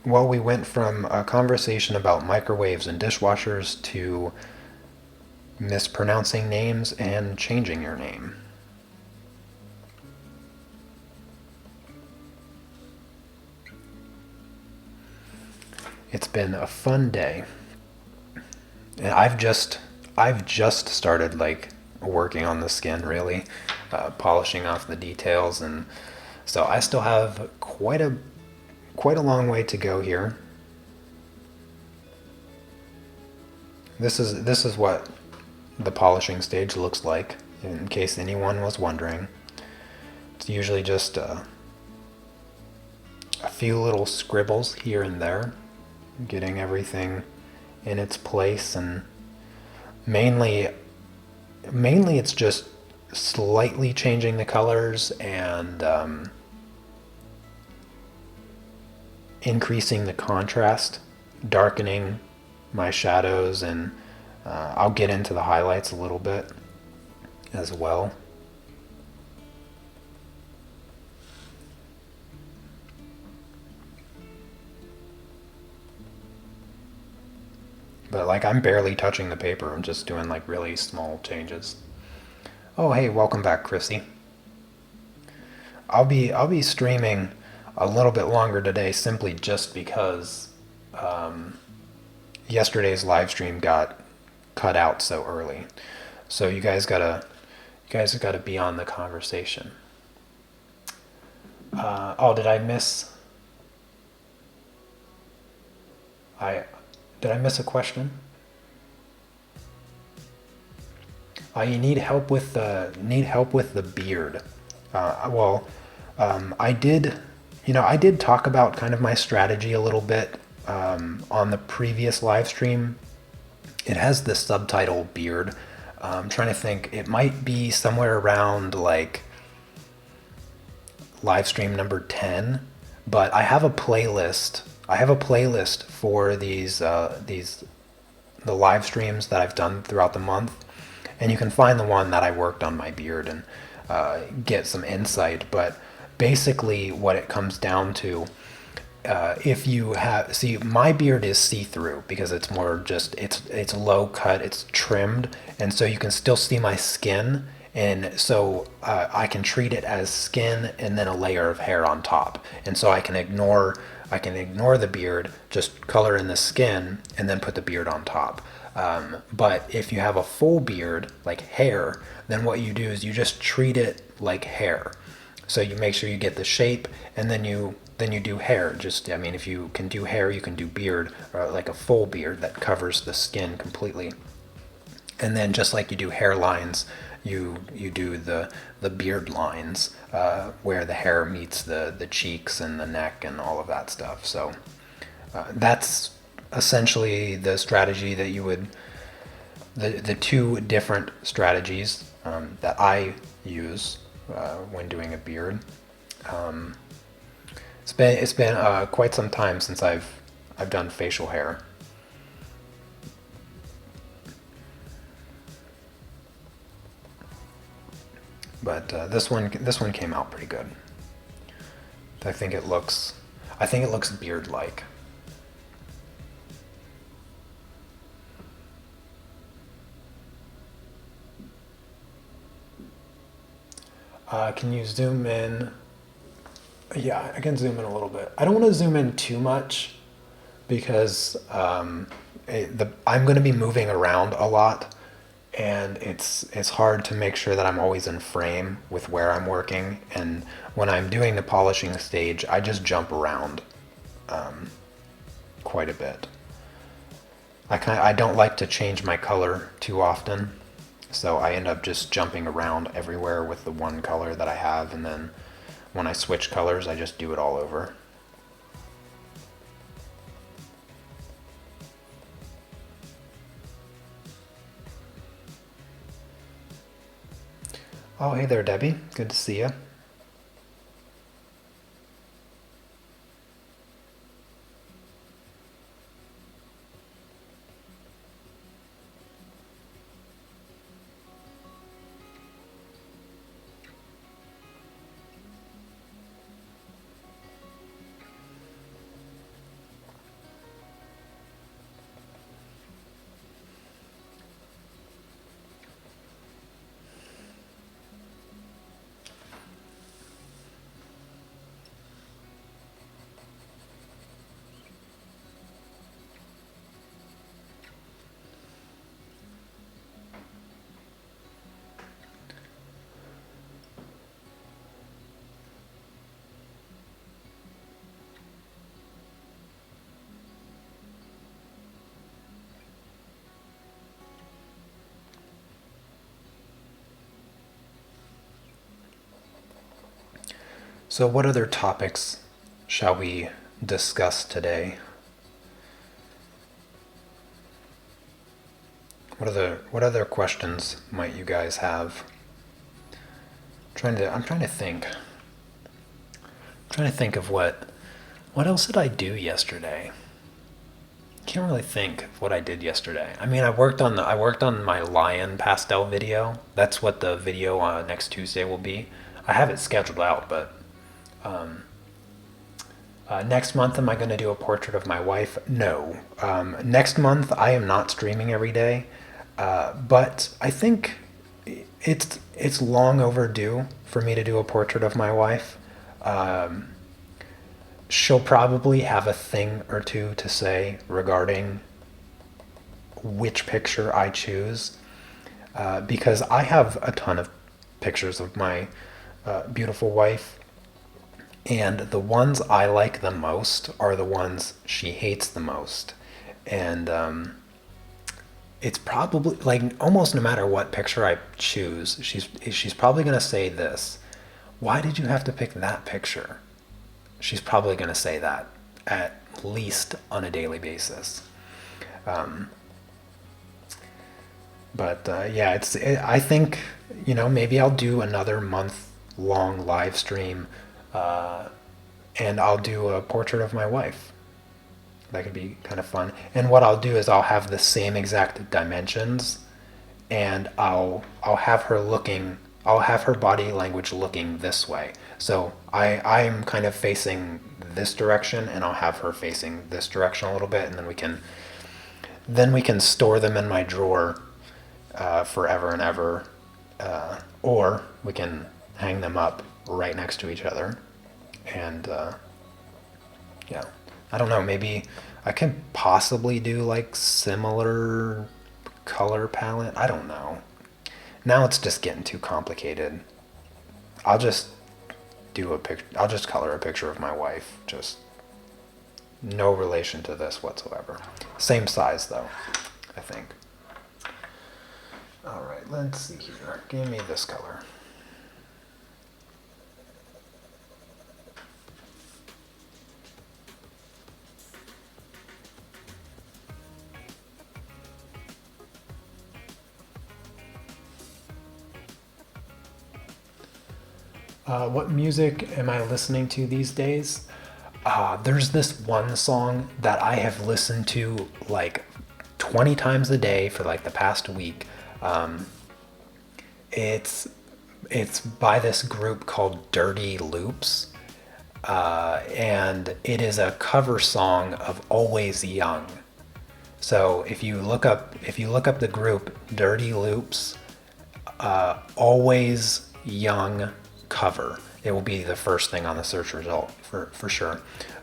A: Well, we went from a conversation about microwaves and dishwashers to mispronouncing names and changing your name. It's been a fun day. And I've just started like working on the skin really, polishing off the details, and so I still have quite a long way to go here. This is what the polishing stage looks like, in case anyone was wondering. It's usually just a few little scribbles here and there, getting everything in its place, and mainly it's just slightly changing the colors and increasing the contrast, darkening my shadows, and I'll get into the highlights a little bit as well. But like I'm barely touching the paper, I'm just doing like really small changes. Oh hey, welcome back, Chrissy. I'll be streaming a little bit longer today simply just because yesterday's live stream got cut out so early. So you guys gotta be on the conversation. Oh, I did I miss a question? You need help with the beard. Well, I did, I did talk about kind of my strategy a little bit on the previous live stream. It has the subtitle beard. I'm trying to think. It might be somewhere around like live stream number 10, but I have a playlist. I have a playlist for these the live streams that I've done throughout the month, and you can find the one that I worked on my beard and get some insight. But basically, what it comes down to, if you have see, my beard is see-through because it's more just it's low cut, it's trimmed, and so you can still see my skin. And so I can treat it as skin and then a layer of hair on top, and so I can ignore the beard, just color in the skin, and then put the beard on top. But if you have a full beard, like hair, then what you do is you just treat it like hair. So you make sure you get the shape, and then you do hair. Just, I mean, if you can do hair, you can do beard, or like a full beard that covers the skin completely. And then just like you do hairlines, you do the beard lines where the hair meets the cheeks and the neck and all of that stuff. So that's essentially the strategy that you would, the two different strategies that I use when doing a beard. It's been quite some time since I've done facial hair. But this one came out pretty good. I think it looks beard-like. Can you zoom in? Yeah, I can zoom in a little bit. I don't want to zoom in too much because I'm going to be moving around a lot, and it's hard to make sure that I'm always in frame with where I'm working. And when I'm doing the polishing stage, I just jump around quite a bit. I don't like to change my color too often, so I end up just jumping around everywhere with the one color that I have, and then when I switch colors, I just do it all over. Oh, hey there, Debbie. Good to see you. So, what other topics shall we discuss today? What other questions might you guys have? I'm trying to think. Trying to think of what else did I do yesterday? Can't really think of what I did yesterday. I mean, I worked on my lion pastel video. That's what the video next Tuesday will be. I have it scheduled out, but next month, am I going to do a portrait of my wife? No. Next month, I am not streaming every day, but I think it's long overdue for me to do a portrait of my wife. She'll probably have a thing or two to say regarding which picture I choose, because I have a ton of pictures of my beautiful wife. And the ones I like the most are the ones she hates the most. And it's probably like almost no matter what picture I choose, she's probably gonna say this. Why did you have to pick that picture? She's probably gonna say that at least on a daily basis. But yeah, I think maybe I'll do another month-long live stream, and I'll do a portrait of my wife. That could be kind of fun. And what I'll do is I'll have the same exact dimensions, and I'll have her body language looking this way. So I'm kind of facing this direction, and I'll have her facing this direction a little bit, and then we can store them in my drawer forever and ever, or we can hang them up right next to each other. And yeah, I don't know, maybe I can possibly do like similar color palette. I don't know. Now it's just getting too complicated. I'll just I'll just color a picture of my wife. Just no relation to this whatsoever. Same size though, I think. right, let's see here. Give me this color. What music am I listening to these days? There's this one song that I have listened to like 20 times a day for like the past week. It's it's by this group called Dirty Loops, and it is a cover song of Always Young. So if you look up the group Dirty Loops, Always Young cover, it will be the first thing on the search result for sure.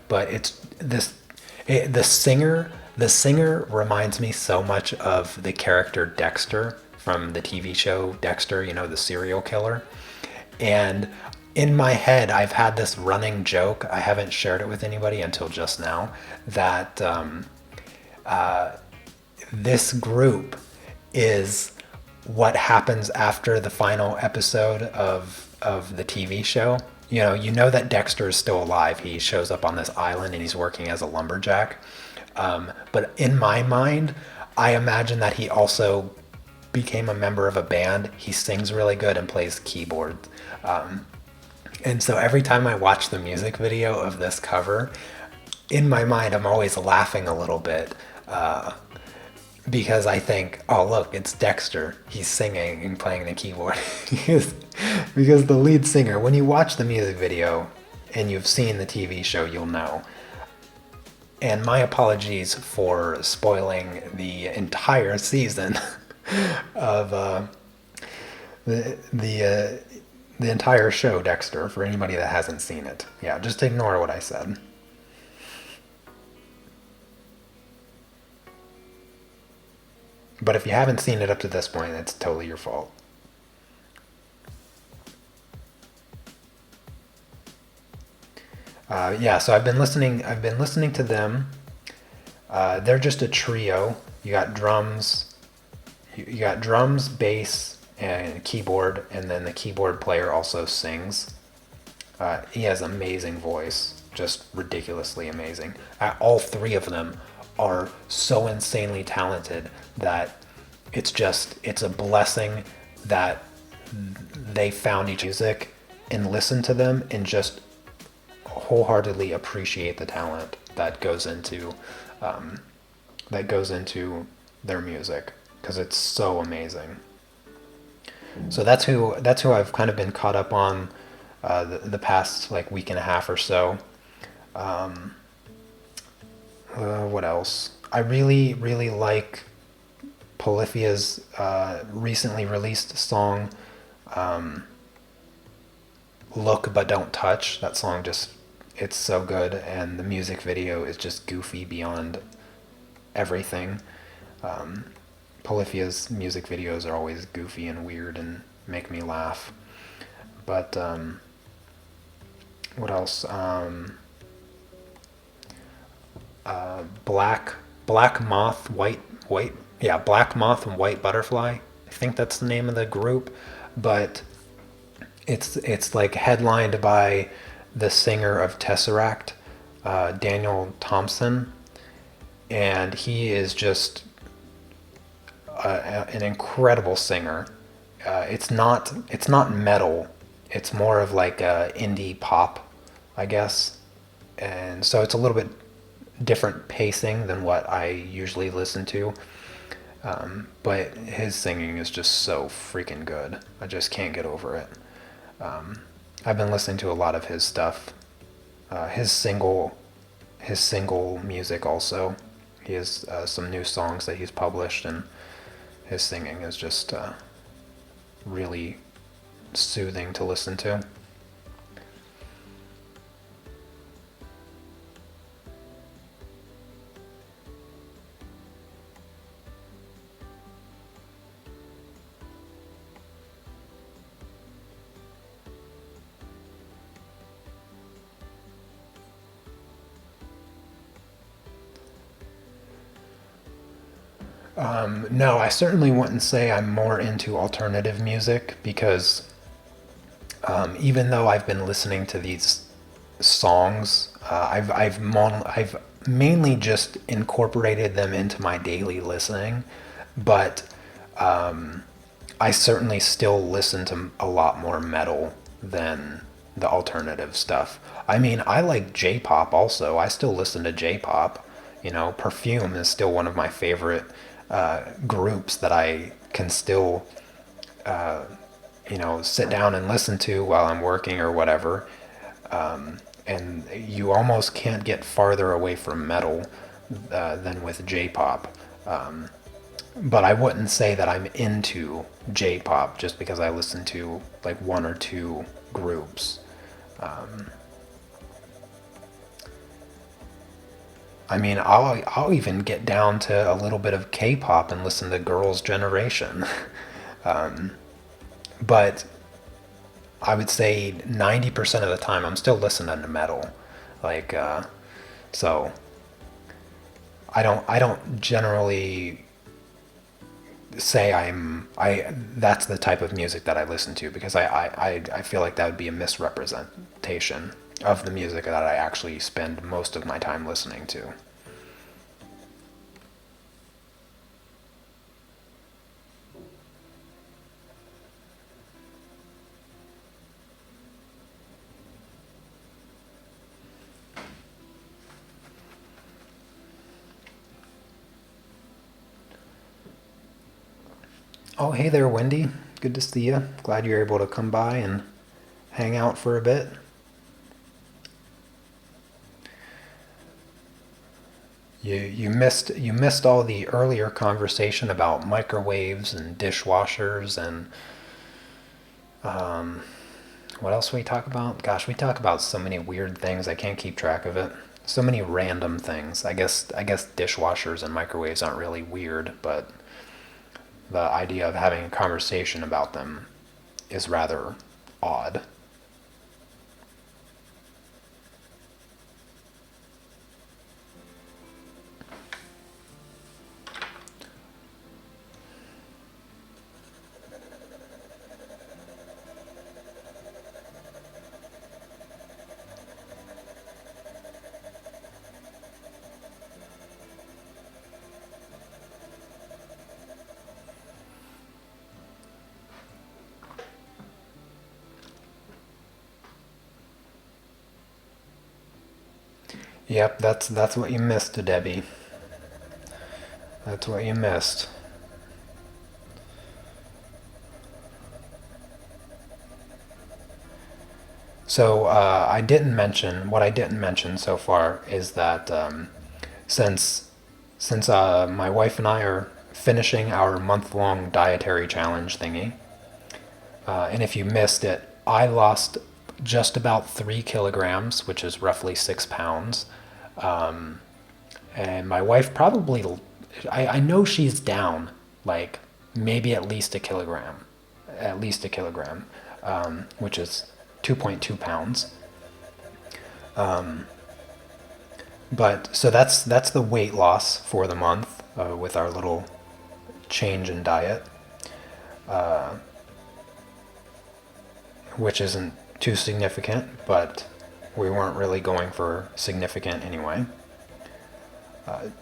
A: But the singer reminds me so much of the character Dexter from the TV show Dexter, the serial killer. And in my head, I've had this running joke. I haven't shared it with anybody until just now, that this group is what happens after the final episode of the TV show. You know that Dexter is still alive. He shows up on this island and he's working as a lumberjack. But in my mind, I imagine that he also became a member of a band. He sings really good and plays keyboard. And so every time I watch the music video of this cover, in my mind, I'm always laughing a little bit. Because I think, oh look, it's Dexter. He's singing and playing the keyboard. because the lead singer, when you watch the music video and you've seen the TV show, you'll know. And my apologies for spoiling the entire season of the entire show, Dexter, for anybody that hasn't seen it. Yeah, just ignore what I said. But if you haven't seen it up to this point, it's totally your fault. Yeah, so I've been listening. I've been listening to them. They're just a trio. You got drums. You got drums, bass, and keyboard, and then the keyboard player also sings. He has an amazing voice, just ridiculously amazing. All three of them are so insanely talented that it's a blessing that they found each music and listen to them and just wholeheartedly appreciate the talent that goes into their music, because it's so amazing. So that's who I've kind of been caught up on the past like week and a half or so. What else? I really, really like Polyphia's recently released song, Look But Don't Touch. That song it's so good, and the music video is just goofy beyond everything. Polyphia's music videos are always goofy and weird and make me laugh. But what else? Black Moth, Black Moth and White Butterfly. I think that's the name of the group, but it's like headlined by the singer of Tesseract, Daniel Thompson, and he is just an incredible singer. It's not metal. It's more of like indie pop, I guess, and so it's a little bit different pacing than what I usually listen to. But his singing is just so freaking good. I just can't get over it. I've been listening to a lot of his stuff. His single music also. He has some new songs that he's published, and his singing is just really soothing to listen to. No, I certainly wouldn't say I'm more into alternative music because even though I've been listening to these songs, I've mainly just incorporated them into my daily listening, but I certainly still listen to a lot more metal than the alternative stuff. I mean, I like J-pop also. I still listen to J-pop. You know, Perfume is still one of my favorite groups that I can still, sit down and listen to while I'm working or whatever. And you almost can't get farther away from metal than with J-pop. But I wouldn't say that I'm into J-pop just because I listen to like one or two groups. I mean, I'll even get down to a little bit of K-pop and listen to Girls' Generation. But I would say 90% of the time I'm still listening to metal. Like, so I don't generally say that's the type of music that I listen to because I feel like that would be a misrepresentation of the music that I actually spend most of my time listening to. Oh, hey there, Wendy. Good to see you. Glad you're able to come by and hang out for a bit. You missed all the earlier conversation about microwaves and dishwashers and what else we talk about? Gosh, we talk about so many weird things. I can't keep track of it. So many random things. I guess dishwashers and microwaves aren't really weird, but the idea of having a conversation about them is rather odd. Yep, that's what you missed, Debbie. That's what you missed. So what I didn't mention so far is that since since my wife and I are finishing our month-long dietary challenge thingy, and if you missed it, I lost just about 3 kilograms, which is roughly 6 pounds, and my wife probably, I know she's down like maybe at least a kilogram, which is 2.2 pounds. But so that's the weight loss for the month with our little change in diet, which isn't too significant, but we weren't really going for significant anyway.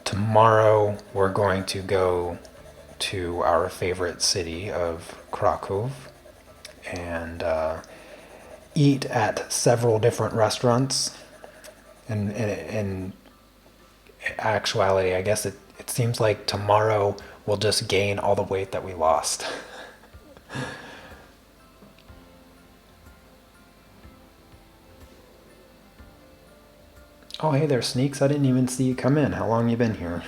A: Tomorrow we're going to go to our favorite city of Krakow and eat at several different restaurants. And in actuality, I guess it seems like tomorrow we'll just gain all the weight that we lost. Oh, hey there, Sneaks. I didn't even see you come in. How long you been here?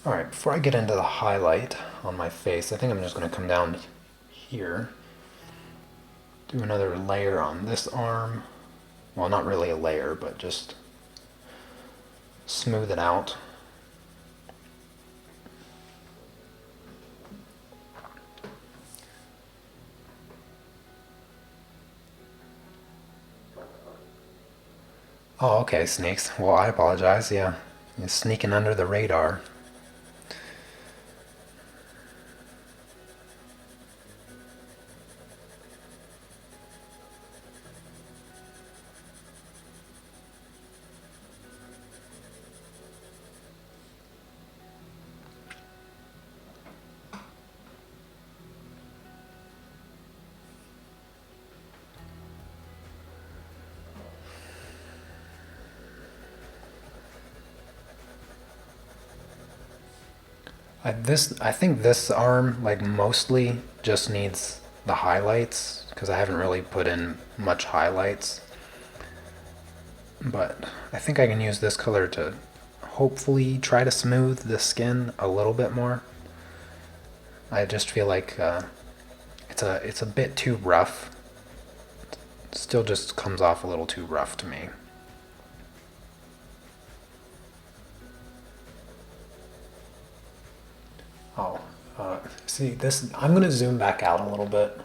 A: All right, before I get into the highlight on my face, I think I'm just going to come down here, do another layer on this arm. Well, not really a layer, but just smooth it out. Oh, okay, snakes. Well, I apologize. Yeah, you're sneaking under the radar. I think this arm like mostly just needs the highlights because I haven't really put in much highlights. But I think I can use this color to hopefully try to smooth the skin a little bit more. I just feel like it's a bit too rough. It still just comes off a little too rough to me. Oh, see this. I'm gonna zoom back out a little bit.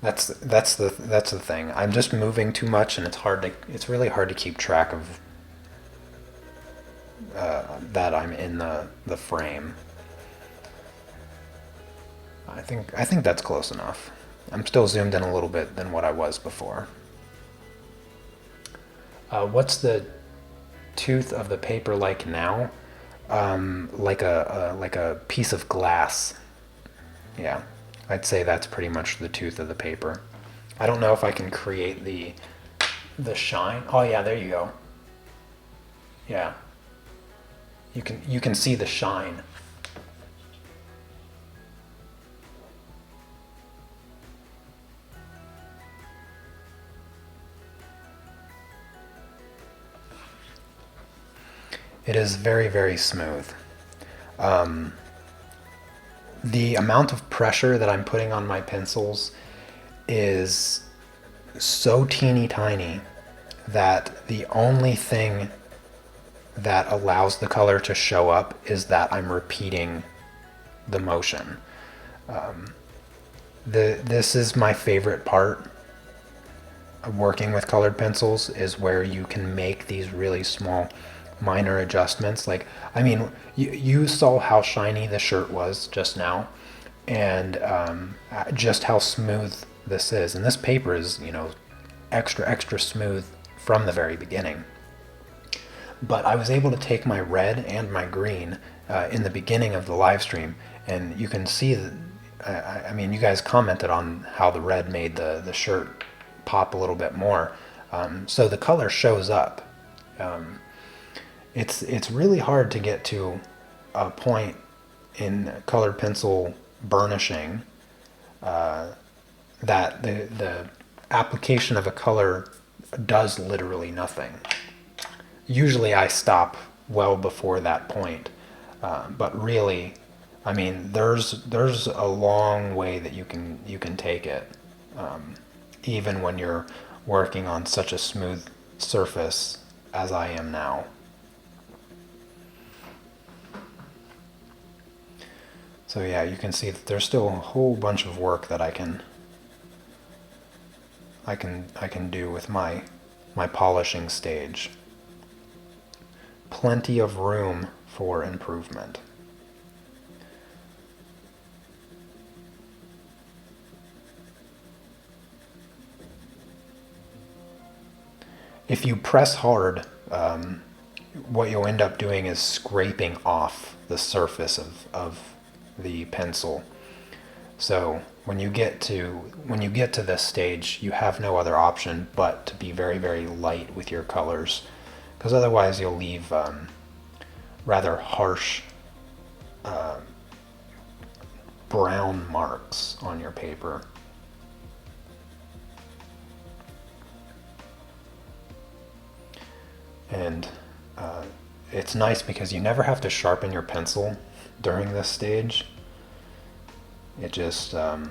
A: That's the thing. I'm just moving too much, and it's really hard to keep track of that I'm in the frame. I think that's close enough. I'm still zoomed in a little bit than what I was before. What's the tooth of the paper like now? Like a piece of glass. Yeah, I'd say that's pretty much the tooth of the paper. I don't know if I can create the shine. Oh yeah, there you go. Yeah, you can see the shine. It is very, very smooth. The amount of pressure that I'm putting on my pencils is so teeny tiny that the only thing that allows the color to show up is that I'm repeating the motion. This is my favorite part of working with colored pencils, is where you can make these really small minor adjustments. Like, I mean, you saw how shiny the shirt was just now, and just how smooth this is. And this paper is, extra smooth from the very beginning. But I was able to take my red and my green in the beginning of the live stream, and you can see that. I mean, you guys commented on how the red made the shirt pop a little bit more. So the color shows up. It's really hard to get to a point in colored pencil burnishing that the application of a color does literally nothing. Usually I stop well before that point, but really, I mean, there's a long way that you can take it, even when you're working on such a smooth surface as I am now. So yeah, you can see that there's still a whole bunch of work that I can do with my polishing stage. Plenty of room for improvement. If you press hard, what you'll end up doing is scraping off the surface of the pencil. So when you get to this stage, you have no other option but to be very, very light with your colors, because otherwise you'll leave rather harsh brown marks on your paper. And it's nice because you never have to sharpen your pencil during this stage. It just you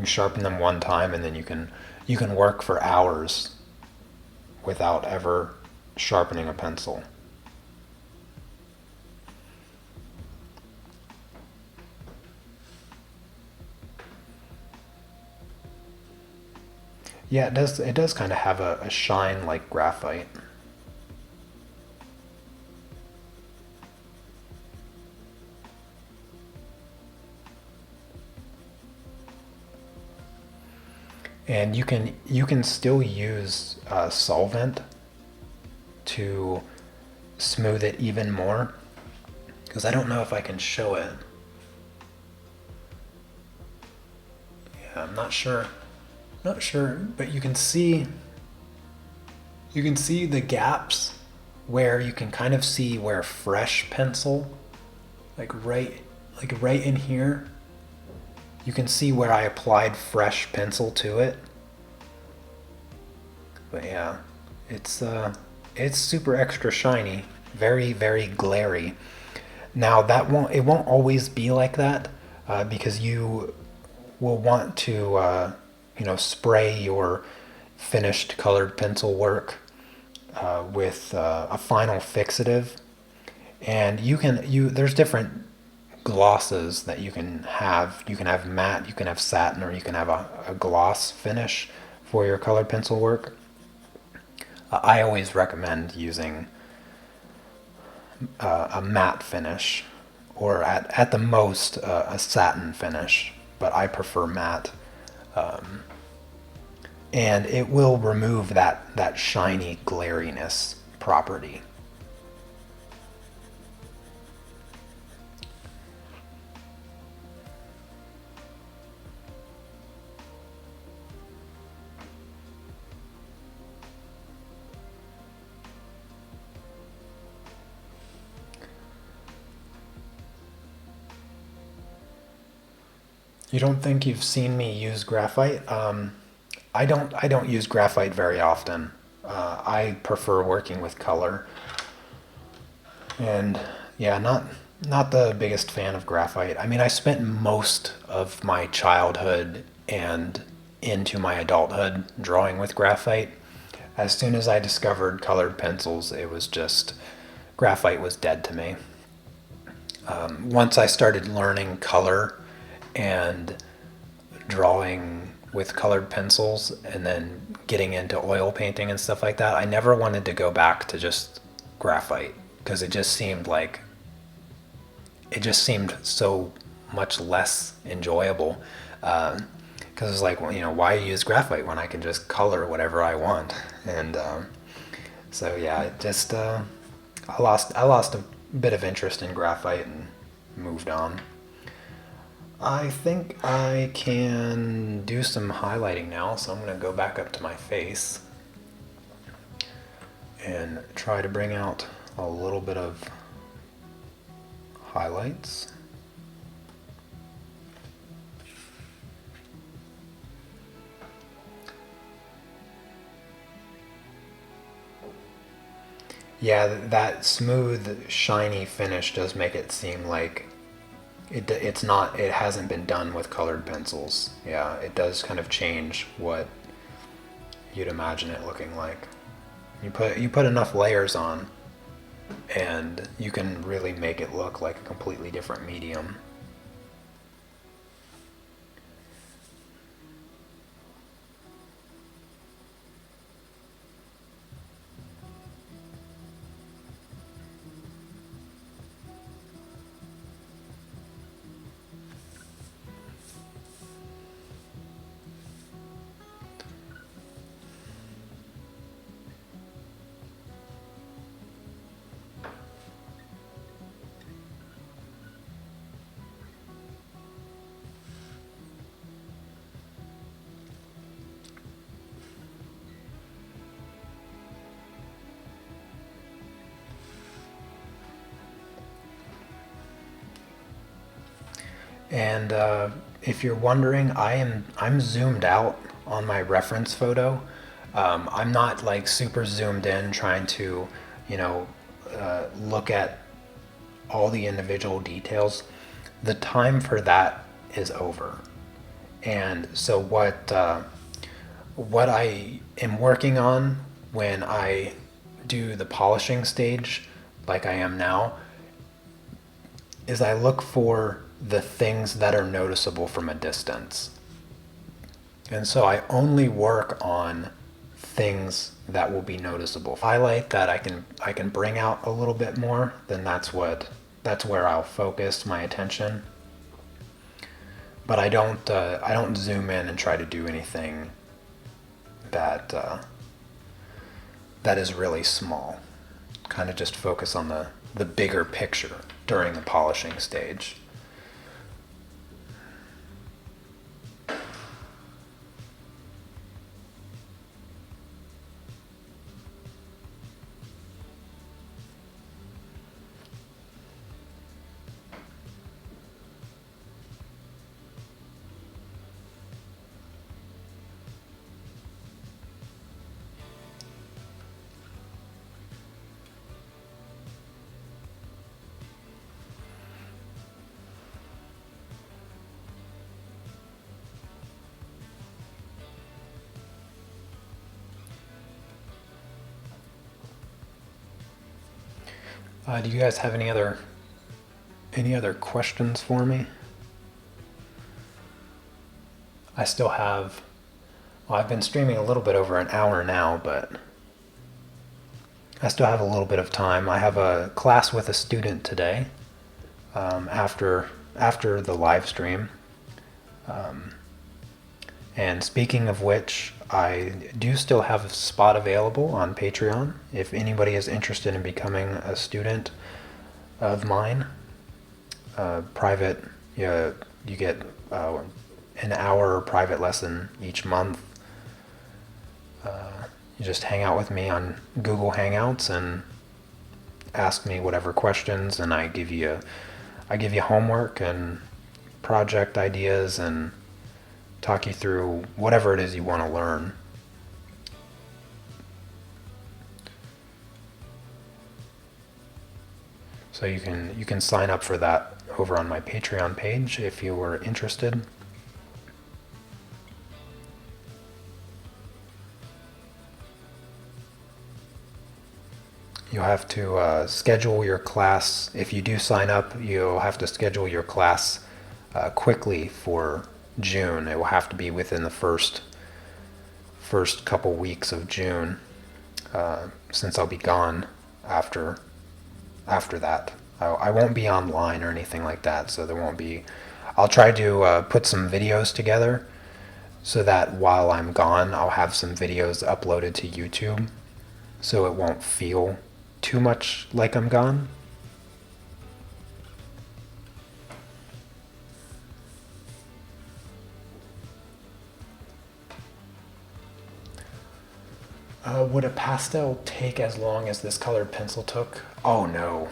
A: sharpen them one time, and then you can work for hours without ever sharpening a pencil. Yeah, it does kind of have a shine like graphite. And you can still use solvent to smooth it even more, because I don't know if I can show it. Yeah, I'm not sure. Not sure, but you can see the gaps where you can kind of see where fresh pencil, like right in here, you can see where I applied fresh pencil to it. But yeah, it's super extra shiny, very very glary. Now it won't always be like that, because you will want to spray your finished colored pencil work with a final fixative, and there's different glosses that you can have. You can have matte, you can have satin, or you can have a gloss finish for your colored pencil work. I always recommend using a matte finish, or at the most a satin finish, but I prefer matte. And it will remove that shiny glariness property. You don't think you've seen me use graphite? I don't use graphite very often. I prefer working with color, and yeah, not the biggest fan of graphite. I mean, I spent most of my childhood and into my adulthood drawing with graphite. As soon as I discovered colored pencils, it was just graphite was dead to me. Once I started learning color and drawing with colored pencils, and then getting into oil painting and stuff like that, I never wanted to go back to just graphite, because it just seemed so much less enjoyable. Because it's like, well, why use graphite when I can just color whatever I want? And so yeah, it just I lost a bit of interest in graphite and moved on. I think I can do some highlighting now, so I'm going to go back up to my face and try to bring out a little bit of highlights. Yeah, that smooth, shiny finish does make it seem like it hasn't been done with colored pencils. Yeah, it does kind of change what you'd imagine it looking like. You put enough layers on, and you can really make it look like a completely different medium. And if you're wondering, I'm zoomed out on my reference photo. I'm not like super zoomed in trying to you know, look at all the individual details, the time for that is over. And so what I am working on when I do the polishing stage, like I am now, is I look for the things that are noticeable from a distance. And so I only work on things that will be noticeable. Highlight that I can bring out a little bit more, then that's where I'll focus my attention. But I don't zoom in and try to do anything that that is really small. Kind of just focus on the bigger picture during the polishing stage. Do you guys have any other questions for me? I still have, well, I've been streaming a little bit over an hour now, but I still have a little bit of time. I have a class with a student today, after the live stream. And speaking of which, I do still have a spot available on Patreon if anybody is interested in becoming a student of mine. Private, you get an hour private lesson each month. You just hang out with me on Google Hangouts and ask me whatever questions, and I give you homework and project ideas and talk you through whatever it is you want to learn. So you can sign up for that over on my Patreon page if you were interested. You'll have to schedule your class. If you do sign up, you'll have to schedule your class quickly for June. It will have to be within the first couple weeks of June, since I'll be gone after that. I won't be online or anything like that, so there won't be. I'll try to put some videos together so that while I'm gone, I'll have some videos uploaded to YouTube, so it won't feel too much like I'm gone. Would a pastel take as long as this colored pencil took? Oh no.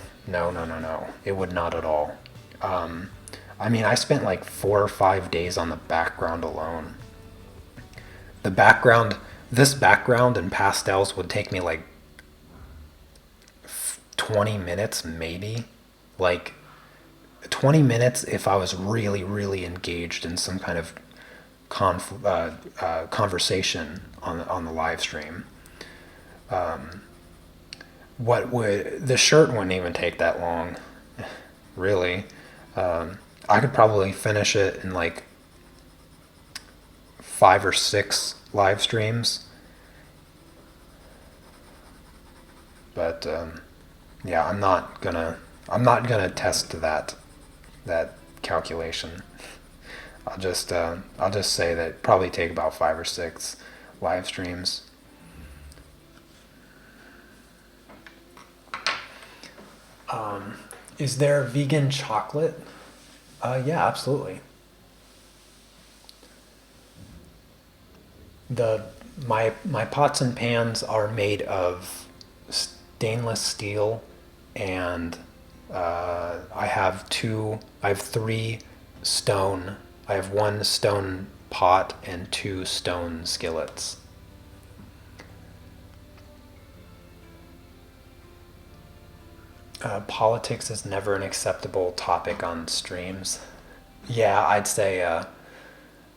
A: It would not at all. I mean, I spent like 4 or 5 days on the background alone. This background and pastels would take me like 20 minutes maybe. Like 20 minutes if I was really, really engaged in some kind of conversation on the live stream. The shirt wouldn't even take that long, really. I could probably finish it in like 5 or 6 live streams. But yeah, I'm not gonna test that calculation. I'll just say that it'd probably take about 5 or 6 live streams. Is there vegan chocolate? Yeah, absolutely. My pots and pans are made of stainless steel, and I have 3 stone. I have 1 stone pot and 2 stone skillets. Politics is never an acceptable topic on streams. Yeah, I'd say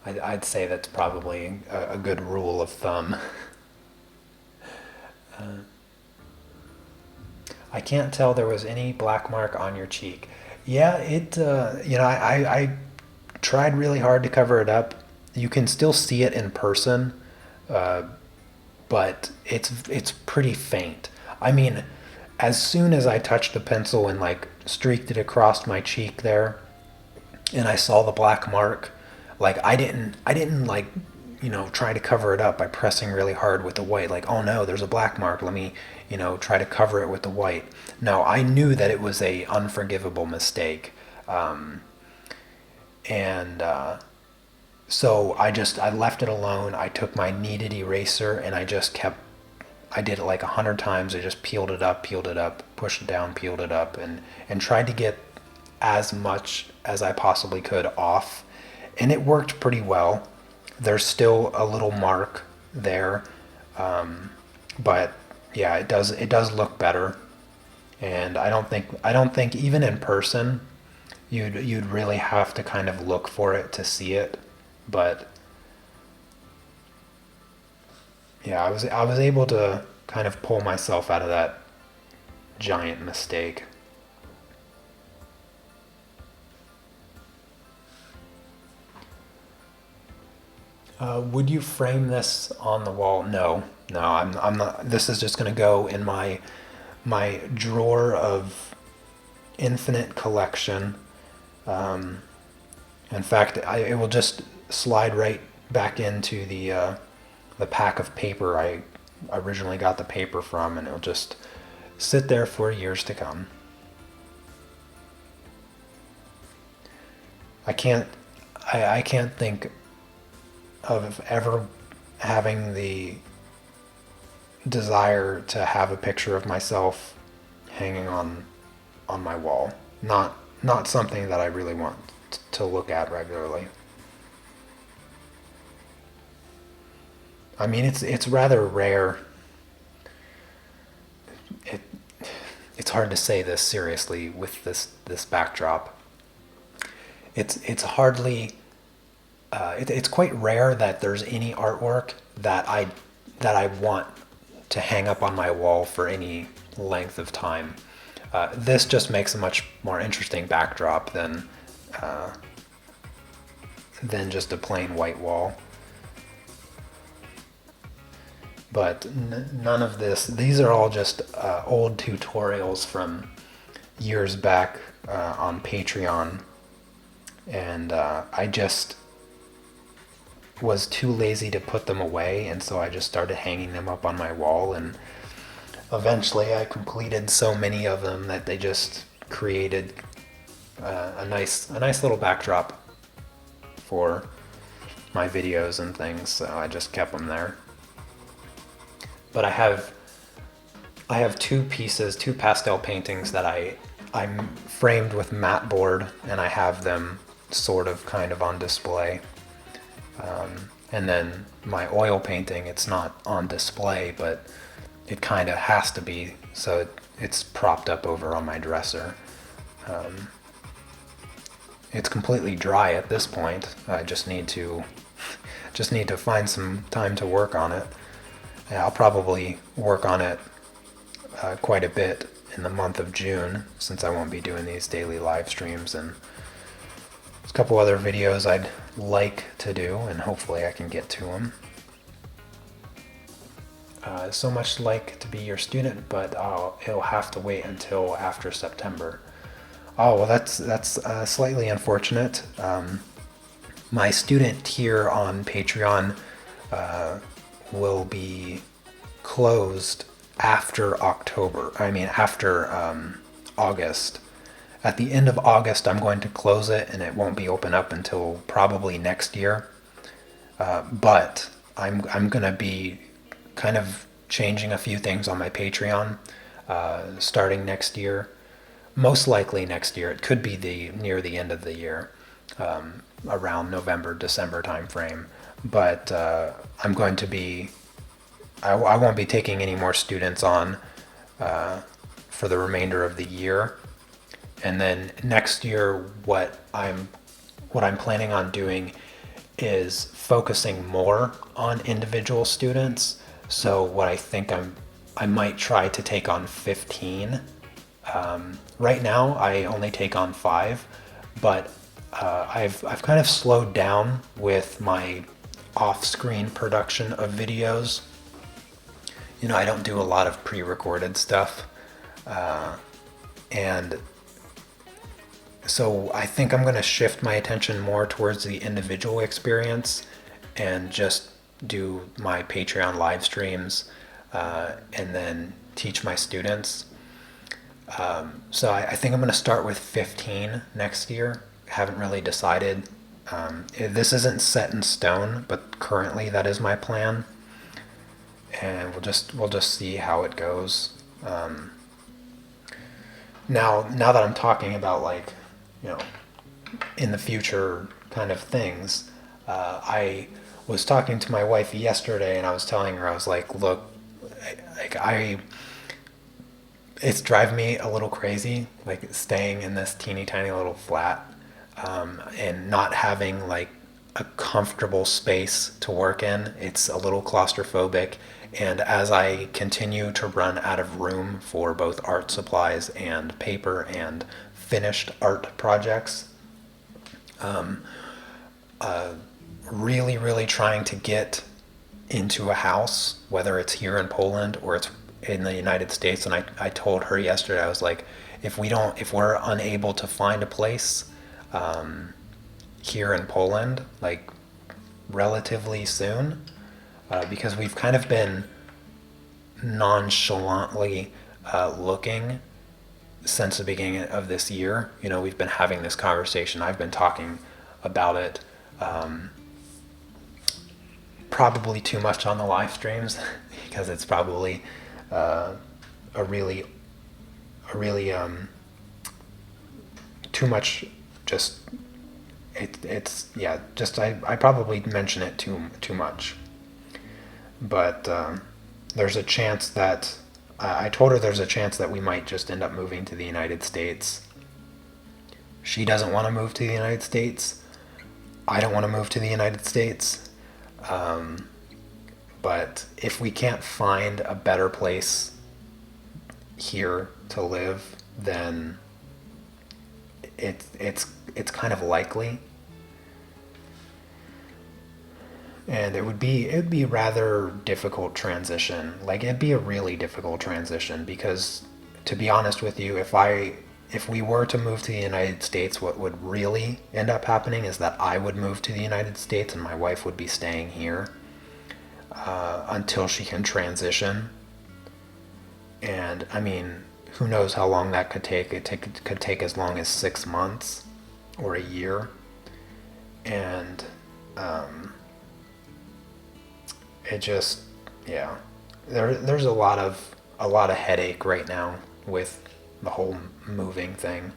A: that's probably a good rule of thumb. I can't tell there was any black mark on your cheek. Yeah, I tried really hard to cover it up. You can still see it in person, uh, but it's pretty faint. I mean, as soon as I touched the pencil and like streaked it across my cheek there, and I saw the black mark, like I didn't like try to cover it up by pressing really hard with the white. Like, oh no, there's a black mark. Let me try to cover it with the white. No, I knew that it was a unforgivable mistake, and so I left it alone. I took my kneaded eraser and I did it like 100 times. I just peeled it up, pushed it down, peeled it up, and tried to get as much as I possibly could off, and it worked pretty well. There's still a little mark there, but yeah, it does look better, and I don't think even in person you'd really have to kind of look for it to see it, but yeah, I was able to kind of pull myself out of that giant mistake. Would you frame this on the wall? No, no, I'm not. This is just going to go in my drawer of infinite collection. Um, in fact, it will just slide right back into the pack of paper I originally got the paper from, and it'll just sit there for years to come. I can't I can't think of ever having the desire to have a picture of myself hanging on my wall. Not something that I really want to look at regularly. I mean, it's rather rare. It it's hard to say this seriously with this backdrop. It's hardly it's quite rare that there's any artwork that I want to hang up on my wall for any length of time. This just makes a much more interesting backdrop uh, than just a plain white wall. But none of this. These are all just old tutorials from years back on Patreon, and I just was too lazy to put them away, and so I just started hanging them up on my wall, and eventually I completed so many of them that they just created a nice little backdrop for my videos and things. So I just kept them there. But I have two pastel paintings that I'm framed with matte board, and I have them sort of kind of on display. And then my oil painting, it's not on display, but it kind of has to be, so it's propped up over on my dresser. Um, it's completely dry at this point. I just need to find some time to work on it. Yeah, I'll probably work on it quite a bit in the month of June, since I won't be doing these daily live streams, and there's a couple other videos I'd like to do, and hopefully I can get to them. So much like to be your student, but it'll have to wait until after September. Oh well, that's slightly unfortunate. My student tier on Patreon will be closed after October. I mean, after August. At the end of August, I'm going to close it, and it won't be open up until probably next year. But I'm gonna be kind of changing a few things on my Patreon starting next year. Most likely next year. It could be near the end of the year, around November, December timeframe. But I'm going to be. I won't be taking any more students on for the remainder of the year. And then next year, what I'm planning on doing is focusing more on individual students. So what I think I might try to take on 15. Right now, I only take on 5, but I've kind of slowed down with my off-screen production of videos. You know, I don't do a lot of pre-recorded stuff, and so I think I'm going to shift my attention more towards the individual experience and just do my Patreon live streams, and then teach my students. So I think I'm going to start with 15 next year. Haven't really decided. This isn't set in stone, but currently that is my plan, and we'll just see how it goes. Now that I'm talking about, like, you know, in the future kind of things, I was talking to my wife yesterday, and I was telling her, I was like, look, it's driving me a little crazy, like staying in this teeny tiny little flat, and not having like a comfortable space to work in. It's a little claustrophobic. And as I continue to run out of room for both art supplies and paper and finished art projects, really, really trying to get into a house, whether it's here in Poland or it's in the United States. And I told her yesterday, I was like, if we're unable to find a place here in Poland, like relatively soon, because we've kind of been nonchalantly looking since the beginning of this year. You know, we've been having this conversation. I've been talking about it probably too much on the live streams because it's probably a really too much. Just it's yeah. Just I probably mention it too much. But there's a chance that I told her there's a chance that we might just end up moving to the United States. She doesn't want to move to the United States. I don't want to move to the United States. But if we can't find a better place here to live, then it's kind of likely. And it'd be rather difficult transition. Like, it'd be a really difficult transition because, to be honest with you, if we were to move to the United States, what would really end up happening is that I would move to the United States and my wife would be staying here until she can transition. And I mean, who knows how long that could take? It could take as long as 6 months or a year. And it just, yeah, there's a lot of headache right now with the whole moving thing.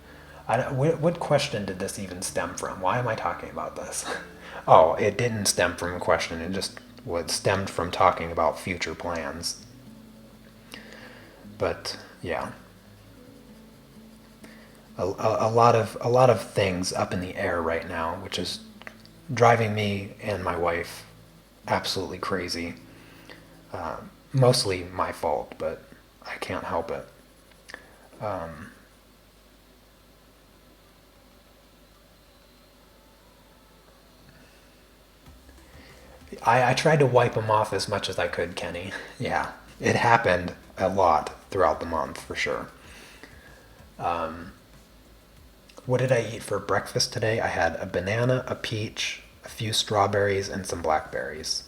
A: What question did this even stem from? Why am I talking about this? Oh, it didn't stem from a question. It just stemmed from talking about future plans. But yeah, a lot of things up in the air right now, which is driving me and my wife absolutely crazy. Mostly my fault, but I can't help it. I tried to wipe them off as much as I could, Kenny. Yeah, it happened a lot throughout the month, for sure. What did I eat for breakfast today? I had a banana, a peach, a few strawberries, and some blackberries.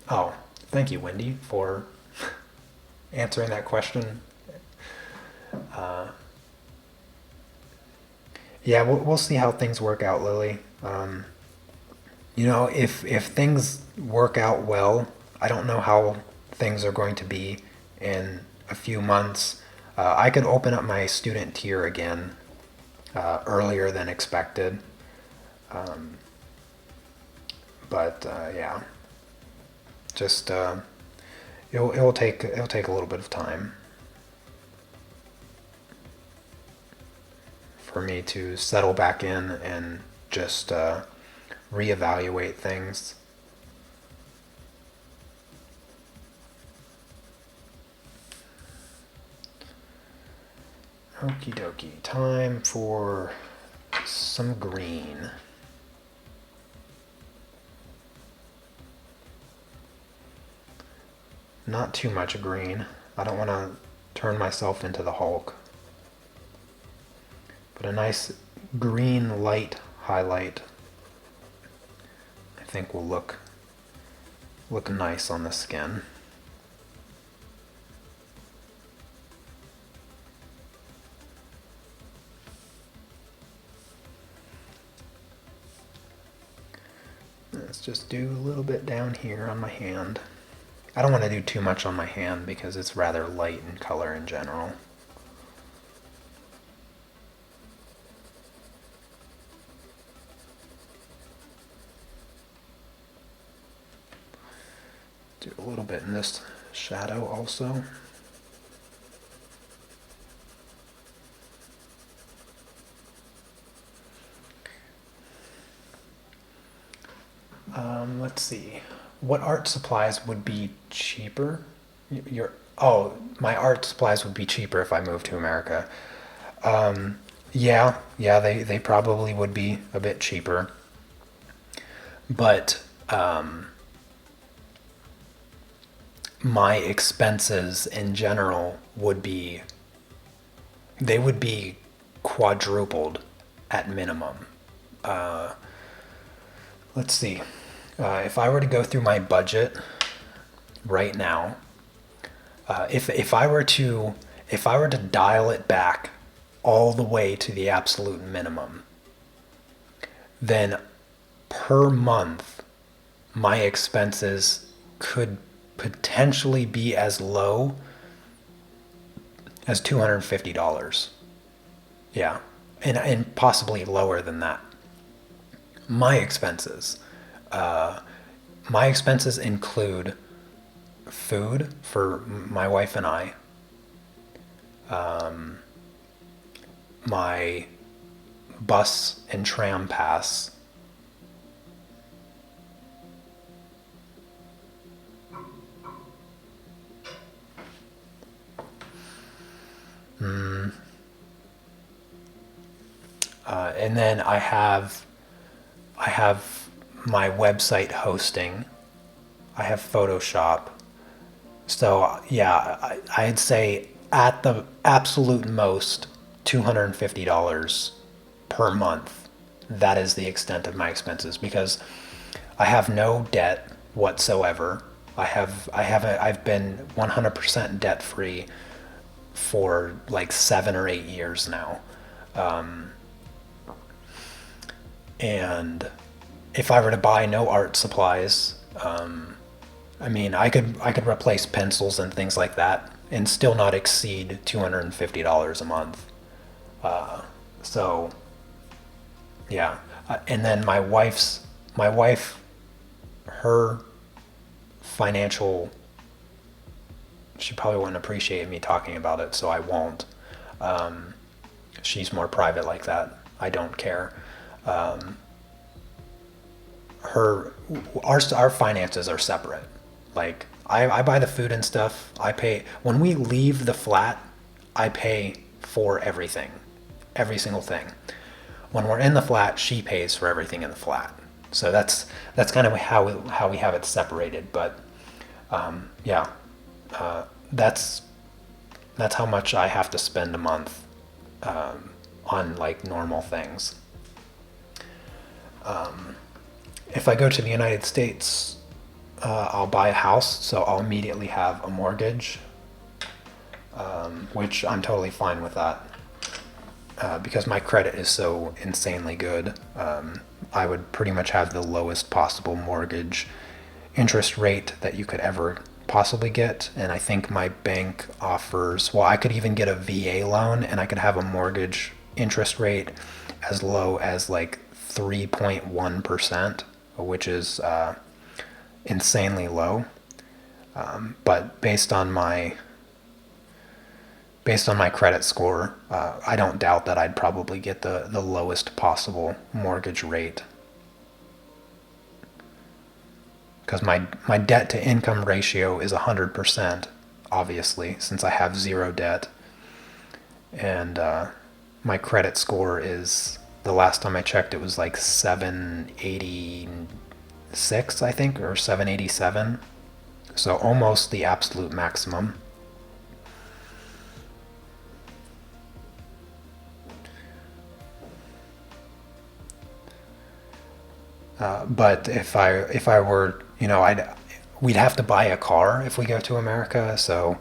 A: Oh, thank you, Wendy, for answering that question. Yeah, we'll see how things work out, Lily. You know, if things work out well, I don't know how things are going to be in a few months. I could open up my student tier again earlier than expected. But yeah, just It'll take a little bit of time for me to settle back in and just reevaluate things. Okie dokie, time for some green. Not too much green. I don't want to turn myself into the Hulk. But a nice green light highlight I think will look nice on the skin. Let's just do a little bit down here on my hand. I don't want to do too much on my hand because it's rather light in color in general. Do a little bit in this shadow also. Let's see. What art supplies would be cheaper? My art supplies would be cheaper if I moved to America. Yeah, they probably would be a bit cheaper. But my expenses in general would be quadrupled at minimum. Let's see. If I were to go through my budget right now, if I were to dial it back all the way to the absolute minimum, then per month my expenses could potentially be as low as $250. Yeah, and possibly lower than that. My expenses. My expenses include food for my wife and I, my bus and tram pass, and then I have my website hosting. I have Photoshop. So yeah, I'd say at the absolute most $250 per month. That is the extent of my expenses because I have no debt whatsoever. I've been 100% debt free for like 7 or 8 years now. And if I were to buy no art supplies, I mean, I could replace pencils and things like that and still not exceed $250 a month. So, yeah. And then my wife, her financial, she probably wouldn't appreciate me talking about it, so I won't. She's more private like that. I don't care. Our finances are separate. Like I buy the food and stuff. I pay when we leave the flat. I pay for everything, every single thing. When we're in the flat, she pays for everything in the flat. So that's kind of how we have it separated. But yeah, that's how much I have to spend a month on like normal things. If I go to the United States, I'll buy a house, so I'll immediately have a mortgage, which I'm totally fine with that because my credit is so insanely good. I would pretty much have the lowest possible mortgage interest rate that you could ever possibly get, and I think my bank offers, well, I could even get a VA loan, and I could have a mortgage interest rate as low as like 3.1%, which is insanely low. But based on my credit score, I don't doubt that I'd probably get the lowest possible mortgage rate. Because my debt to income ratio is 100%, obviously, since I have zero debt. And my credit score is, the last time I checked, it was like 786, I think, or 787. So almost the absolute maximum. But if I were, we'd have to buy a car if we go to America. So,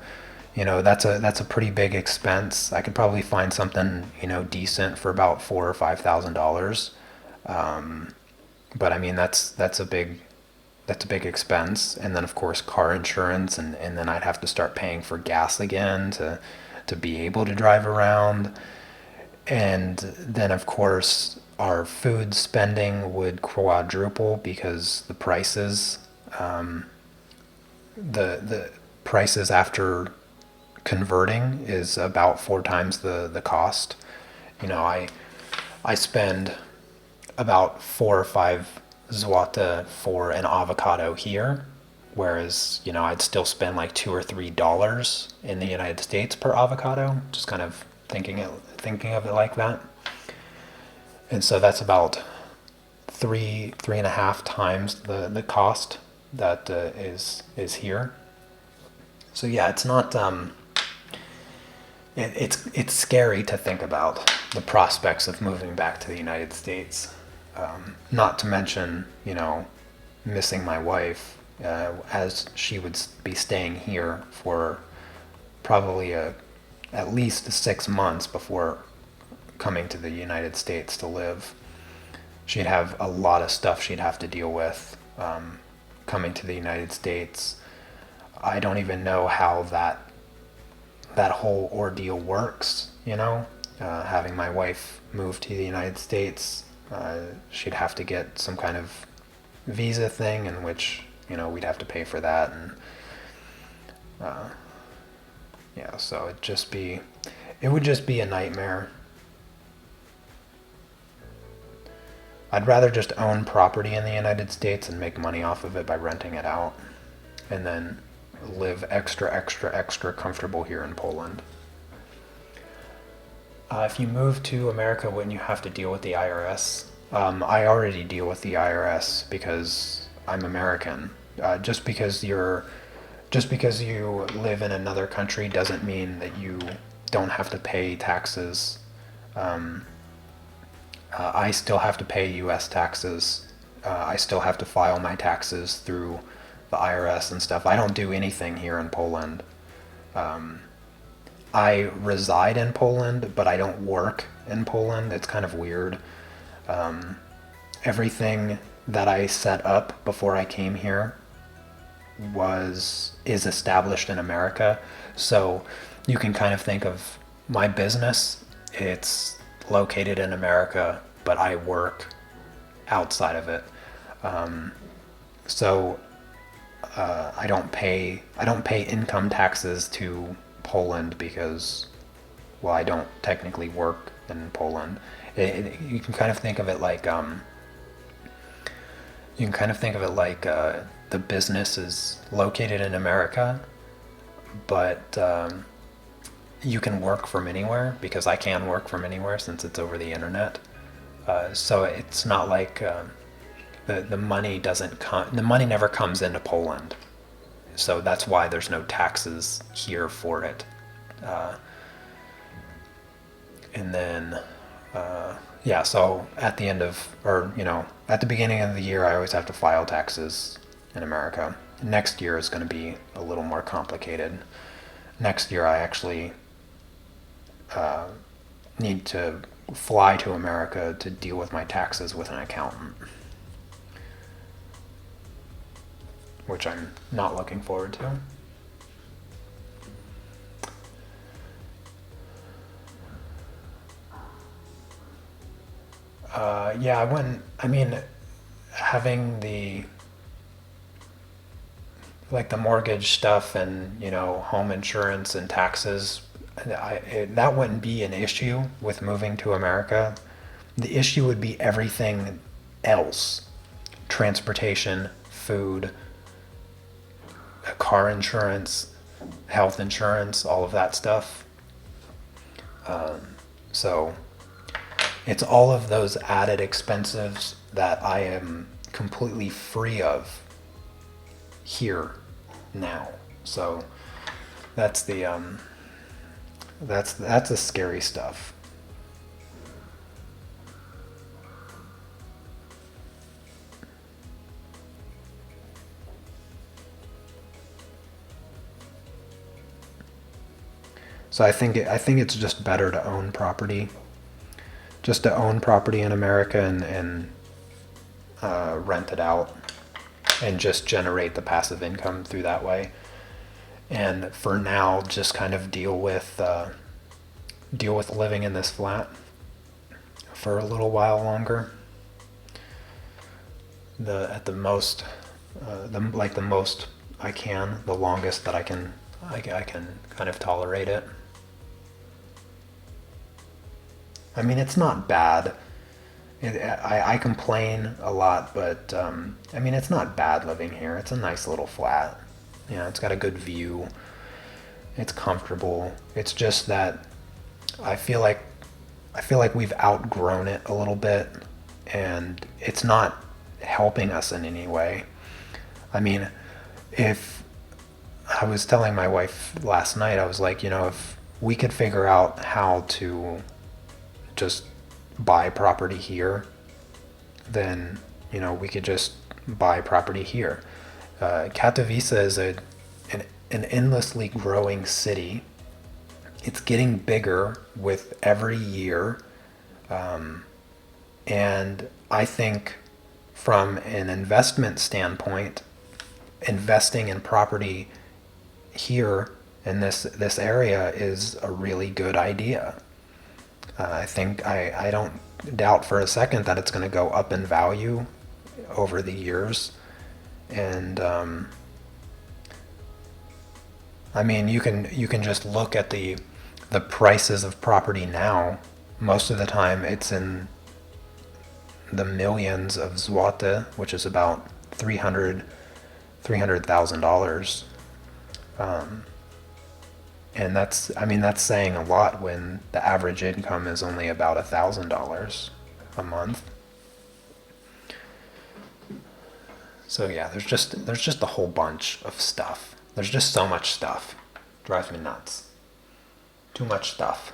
A: that's a pretty big expense. I could probably find something, decent for about $4,000 or $5,000. But I mean, that's a big expense. And then of course car insurance, and then I'd have to start paying for gas again to be able to drive around. And then, of course, our food spending would quadruple because the prices after converting is about 4 times the cost. I spend about 4 or 5 zloty for an avocado here, whereas I'd still spend like $2 or $3 in the United States per avocado. Just kind of thinking of it like that. And so that's about 3.5 times the cost that is here. So yeah, it's not it's scary to think about the prospects of moving back to the United States. Not to mention, missing my wife, as she would be staying here for probably at least 6 months before coming to the United States to live. She'd have a lot of stuff she'd have to deal with coming to the United States. I don't even know how that whole ordeal works, having my wife move to the United States. She'd have to get some kind of visa thing in which, we'd have to pay for that. And yeah, so it would just be a nightmare. I'd rather just own property in the United States and make money off of it by renting it out, and then live extra comfortable here in Poland. If you move to America, wouldn't you have to deal with the IRS? I already deal with the IRS because I'm American. Just because you live in another country doesn't mean that you don't have to pay taxes. I still have to pay U.S. taxes. I still have to file my taxes through the IRS and stuff. I don't do anything here in Poland. I reside in Poland, but I don't work in Poland. It's kind of weird. Everything that I set up before I came here is established in America. So you can kind of think of my business. It's located in America, but I work outside of it. So I don't pay income taxes to Poland because, well, I don't technically work in Poland. You can kind of think of it like the business is located in America, but you can work from anywhere because I can work from anywhere since it's over the internet. So it's not like the money doesn't come. The money never comes into Poland, so that's why there's no taxes here for it. And then yeah, so at the end of, or at the beginning of the year, I always have to file taxes in America. Next year is going to be a little more complicated. Next year, I actually need to fly to America to deal with my taxes with an accountant, which I'm not looking forward to. Yeah, having like the mortgage stuff and, you know, home insurance and taxes, that wouldn't be an issue with moving to America. The issue would be everything else: transportation, food, car insurance, health insurance, all of that stuff. So it's all of those added expenses that I am completely free of here now. So that's the that's the scary stuff. So I think it's just better to own property, just to own property in America and rent it out and just generate the passive income through that way. And for now, just kind of deal with living in this flat for a little while longer. At the most, the most I can, the longest that I can kind of tolerate it. I mean, it's not bad. I complain a lot, but I mean, it's not bad living here. It's a nice little flat. You know, it's got a good view. It's comfortable. It's just that I feel like we've outgrown it a little bit, and it's not helping us in any way. I mean, if I was telling my wife last night, I was like, you know, if we could figure out how to just buy property here, then, you know, we could just buy property here. Katowice is an endlessly growing city. It's getting bigger with every year. And I think from an investment standpoint, investing in property here in this area is a really good idea. I don't doubt for a second that it's going to go up in value over the years. And I mean, you can just look at the prices of property now. Most of the time it's in the millions of zloty, which is about $300,000. And that's saying a lot when the average income is only about $1,000 a month. So yeah, there's just a whole bunch of stuff. There's just so much stuff. Drives me nuts. Too much stuff.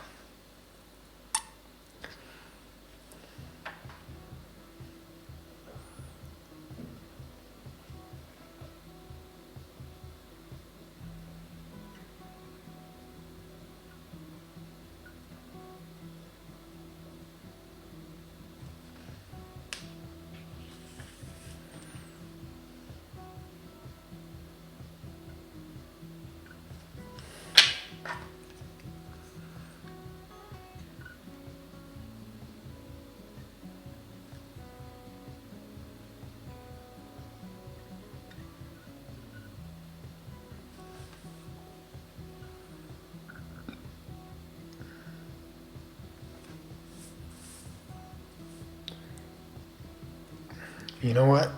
A: You know what?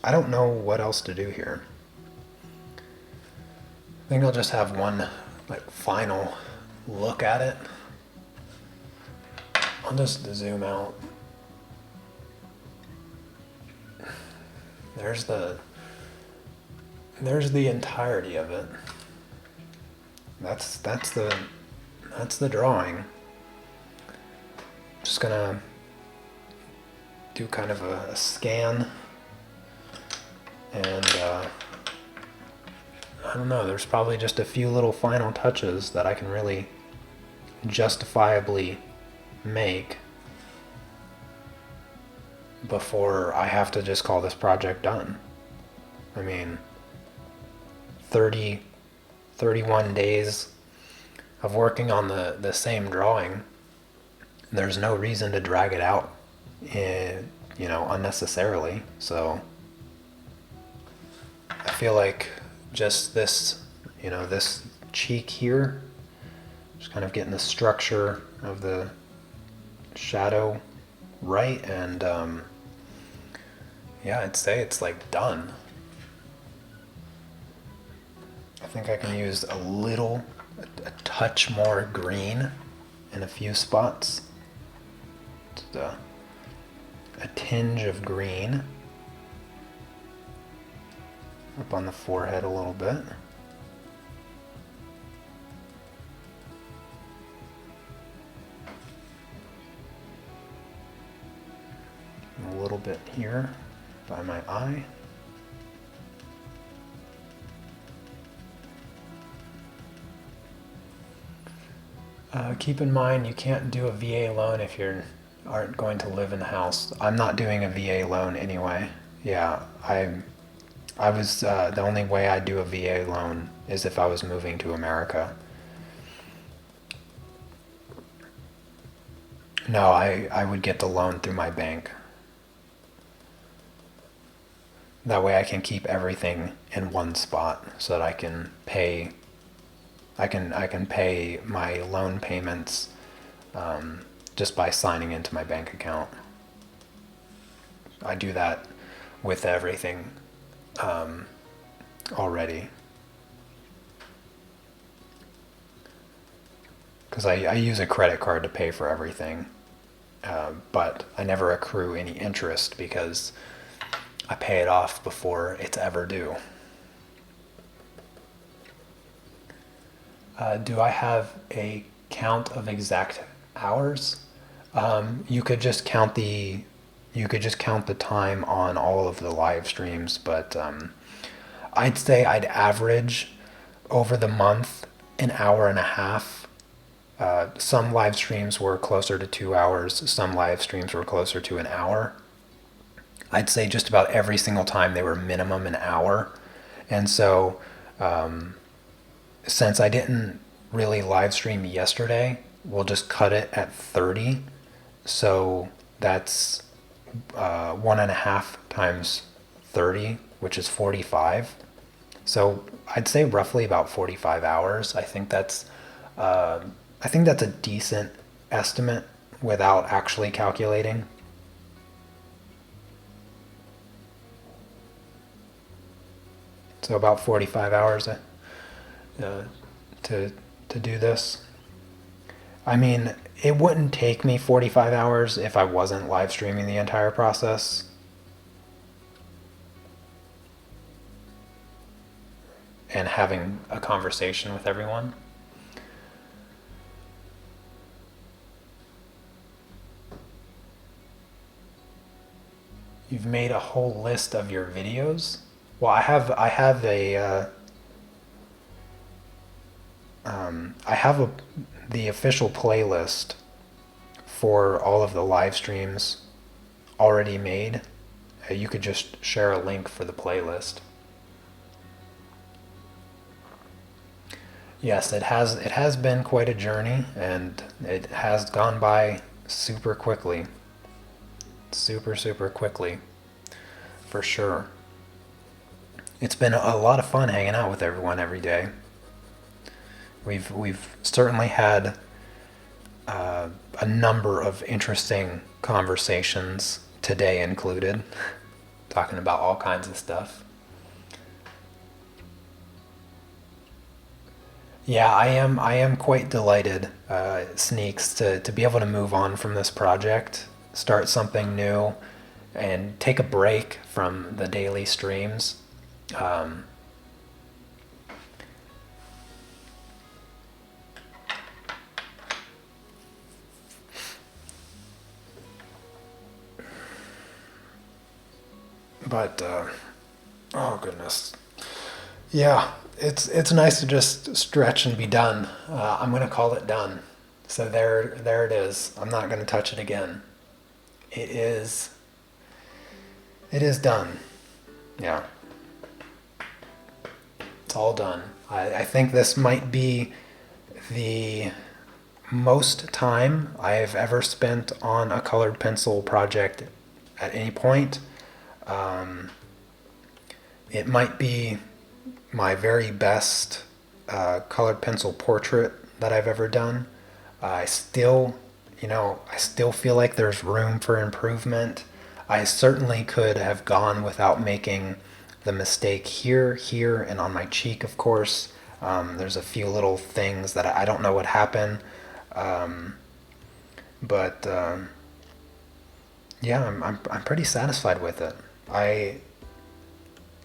A: I don't know what else to do here. I think I'll just have one final look at it. I'll just zoom out. There's the entirety of it. That's the drawing. Just gonna do kind of a scan, and I don't know, there's probably just a few little final touches that I can really justifiably make before I have to just call this project done. I mean, 31 days of working on the same drawing. There's no reason to drag it out, unnecessarily. So I feel like just this, this cheek here, just kind of getting the structure of the shadow right, and yeah, I'd say it's like done. I think I can use a touch more green in a few spots. Just a tinge of green up on the forehead a little bit. A little bit here by my eye. Keep in mind, you can't do a VA loan if you aren't going to live in the house. I'm not doing a VA loan anyway. Yeah, I was the only way I'd do a VA loan is if I was moving to America. No, I would get the loan through my bank. That way I can keep everything in one spot so that I can pay my loan payments just by signing into my bank account. I do that with everything already. Because I use a credit card to pay for everything, but I never accrue any interest because I pay it off before it's ever due. Do I have a count of exact hours? You could just count the time on all of the live streams, but I'd say I'd average over the month an hour and a half. Some live streams were closer to 2 hours. Some live streams were closer to an hour. I'd say just about every single time they were minimum an hour. And so, since I didn't really live stream yesterday, we'll just cut it at 30. So that's 1.5 times 30, which is 45. So I'd say roughly about 45 hours. I think that's a decent estimate without actually calculating. So about 45 hours to do this. I mean, it wouldn't take me 45 hours if I wasn't live streaming the entire process. And having a conversation with everyone. You've made a whole list of your videos? Well, I have the official playlist for all of the live streams already made. You could just share a link for the playlist. Yes, it has been quite a journey, and it has gone by super quickly. Super quickly, for sure. It's been a lot of fun hanging out with everyone every day. We've certainly had a number of interesting conversations, today included, talking about all kinds of stuff. Yeah, I am quite delighted, Sneaks, to be able to move on from this project, start something new, and take a break from the daily streams. But oh goodness, yeah, it's nice to just stretch and be done. I'm gonna call it done. So there it is. I'm not gonna touch it again. It is done. Yeah, it's all done. I think this might be the most time I've ever spent on a colored pencil project at any point. It might be my very best colored pencil portrait that I've ever done. I still, I still feel like there's room for improvement. I certainly could have gone without making the mistake here, and on my cheek, of course. There's a few little things that I don't know what happened, but yeah, I'm pretty satisfied with it. I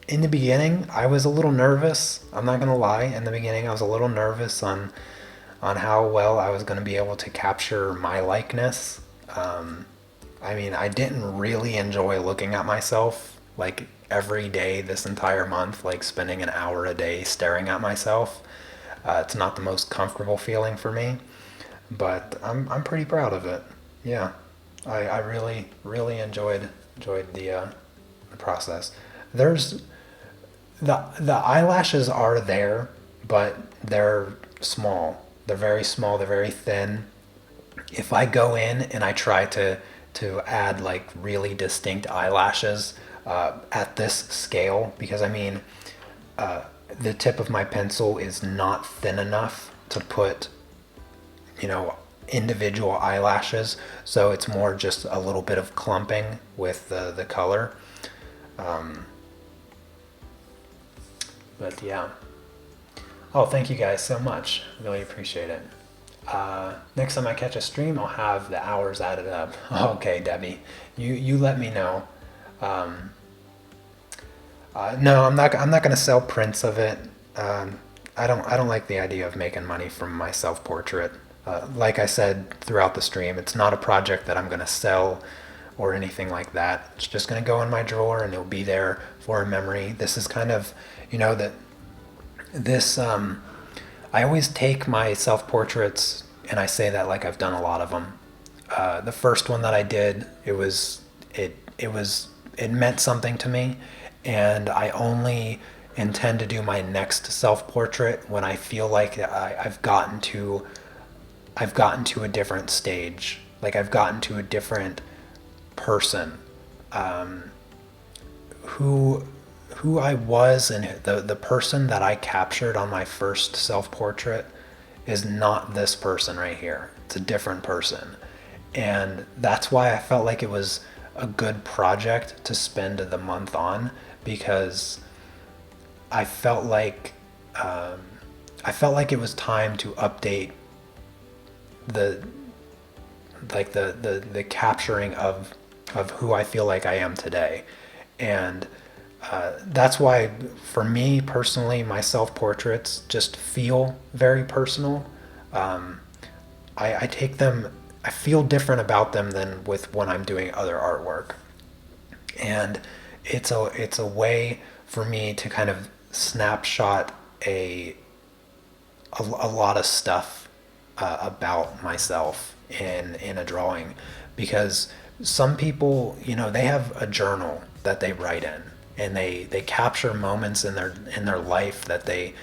A: In the beginning, I was a little nervous. I'm not gonna lie. In the beginning, I was a little nervous on how well I was gonna be able to capture my likeness. I mean, I didn't really enjoy looking at myself like every day this entire month, like spending an hour a day staring at myself. It's not the most comfortable feeling for me, but I'm pretty proud of it. Yeah, I really enjoyed the process. There's the eyelashes are there, but they're small. They're very small. They're very thin. If I go in and I try to add like really distinct eyelashes at this scale, because I mean, the tip of my pencil is not thin enough to put, individual eyelashes. So it's more just a little bit of clumping with the color. But yeah. Oh, thank you guys so much. Really appreciate it. Next time I catch a stream, I'll have the hours added up. Okay, Debbie, you let me know. No, I'm not gonna sell prints of it. I don't like the idea of making money from my self portrait. Like I said throughout the stream, it's not a project that I'm gonna sell or anything like that. It's just gonna go in my drawer and it'll be there for a memory. This is kind of, that this I always take my self portraits and I say that like I've done a lot of them. The first one that I did, it meant something to me, and I only intend to do my next self portrait when I feel like I've gotten to a different stage, like I've gotten to a different person, who I was, and the person that I captured on my first self portrait is not this person right here. It's a different person. And that's why I felt like it was a good project to spend the month on, because I felt like it was time to update the the capturing of who I feel like I am today. And that's why, for me personally, my self portraits just feel very personal. I take them, I feel different about them than with when I'm doing other artwork. And it's a way for me to kind of snapshot a lot of stuff about myself in a drawing, because some people, they have a journal that they write in, and they capture moments in their life that they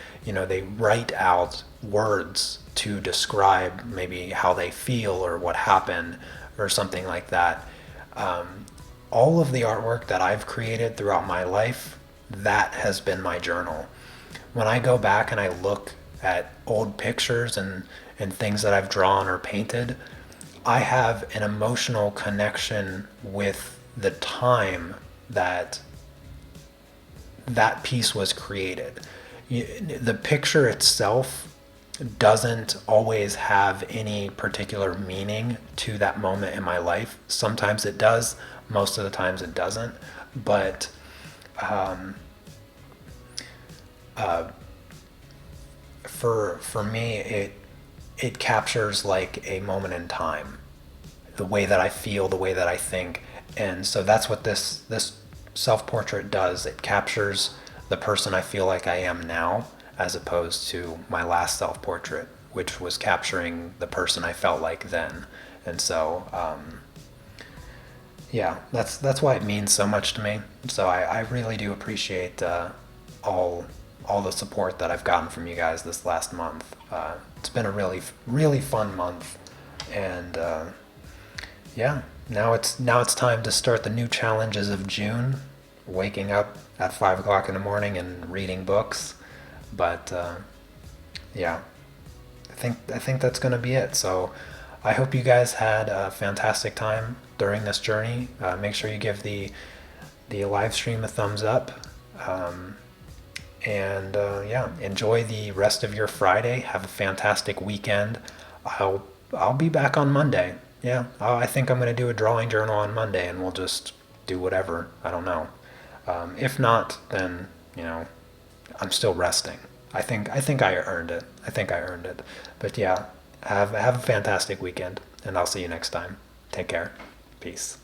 A: write out words to describe maybe how they feel or what happened or something like that. All of the artwork that I've created throughout my life, that has been my journal. When I go back and I look at old pictures and things that I've drawn or painted, I have an emotional connection with the time that piece was created. The picture itself doesn't always have any particular meaning to that moment in my life. Sometimes it does, most of the times it doesn't. But for me, it captures like a moment in time, the way that I feel, the way that I think. And so that's what this self-portrait does. It captures the person I feel like I am now, as opposed to my last self-portrait, which was capturing the person I felt like then. And so yeah, that's why it means so much to me. So I really do appreciate all the support that I've gotten from you guys this last month. It's been a really fun month, and yeah, now it's time to start the new challenges of June, waking up at 5 o'clock in the morning and reading books. But yeah, I think that's gonna be it. So I hope you guys had a fantastic time during this journey. Make sure you give the live stream a thumbs up. Um, and yeah, enjoy the rest of your Friday. Have a fantastic weekend. I'll be back on Monday. Yeah, I think I'm gonna do a drawing journal on Monday, and we'll just do whatever. I don't know. If not, then I'm still resting. I think I earned it. I think I earned it. But yeah, have a fantastic weekend, and I'll see you next time. Take care. Peace.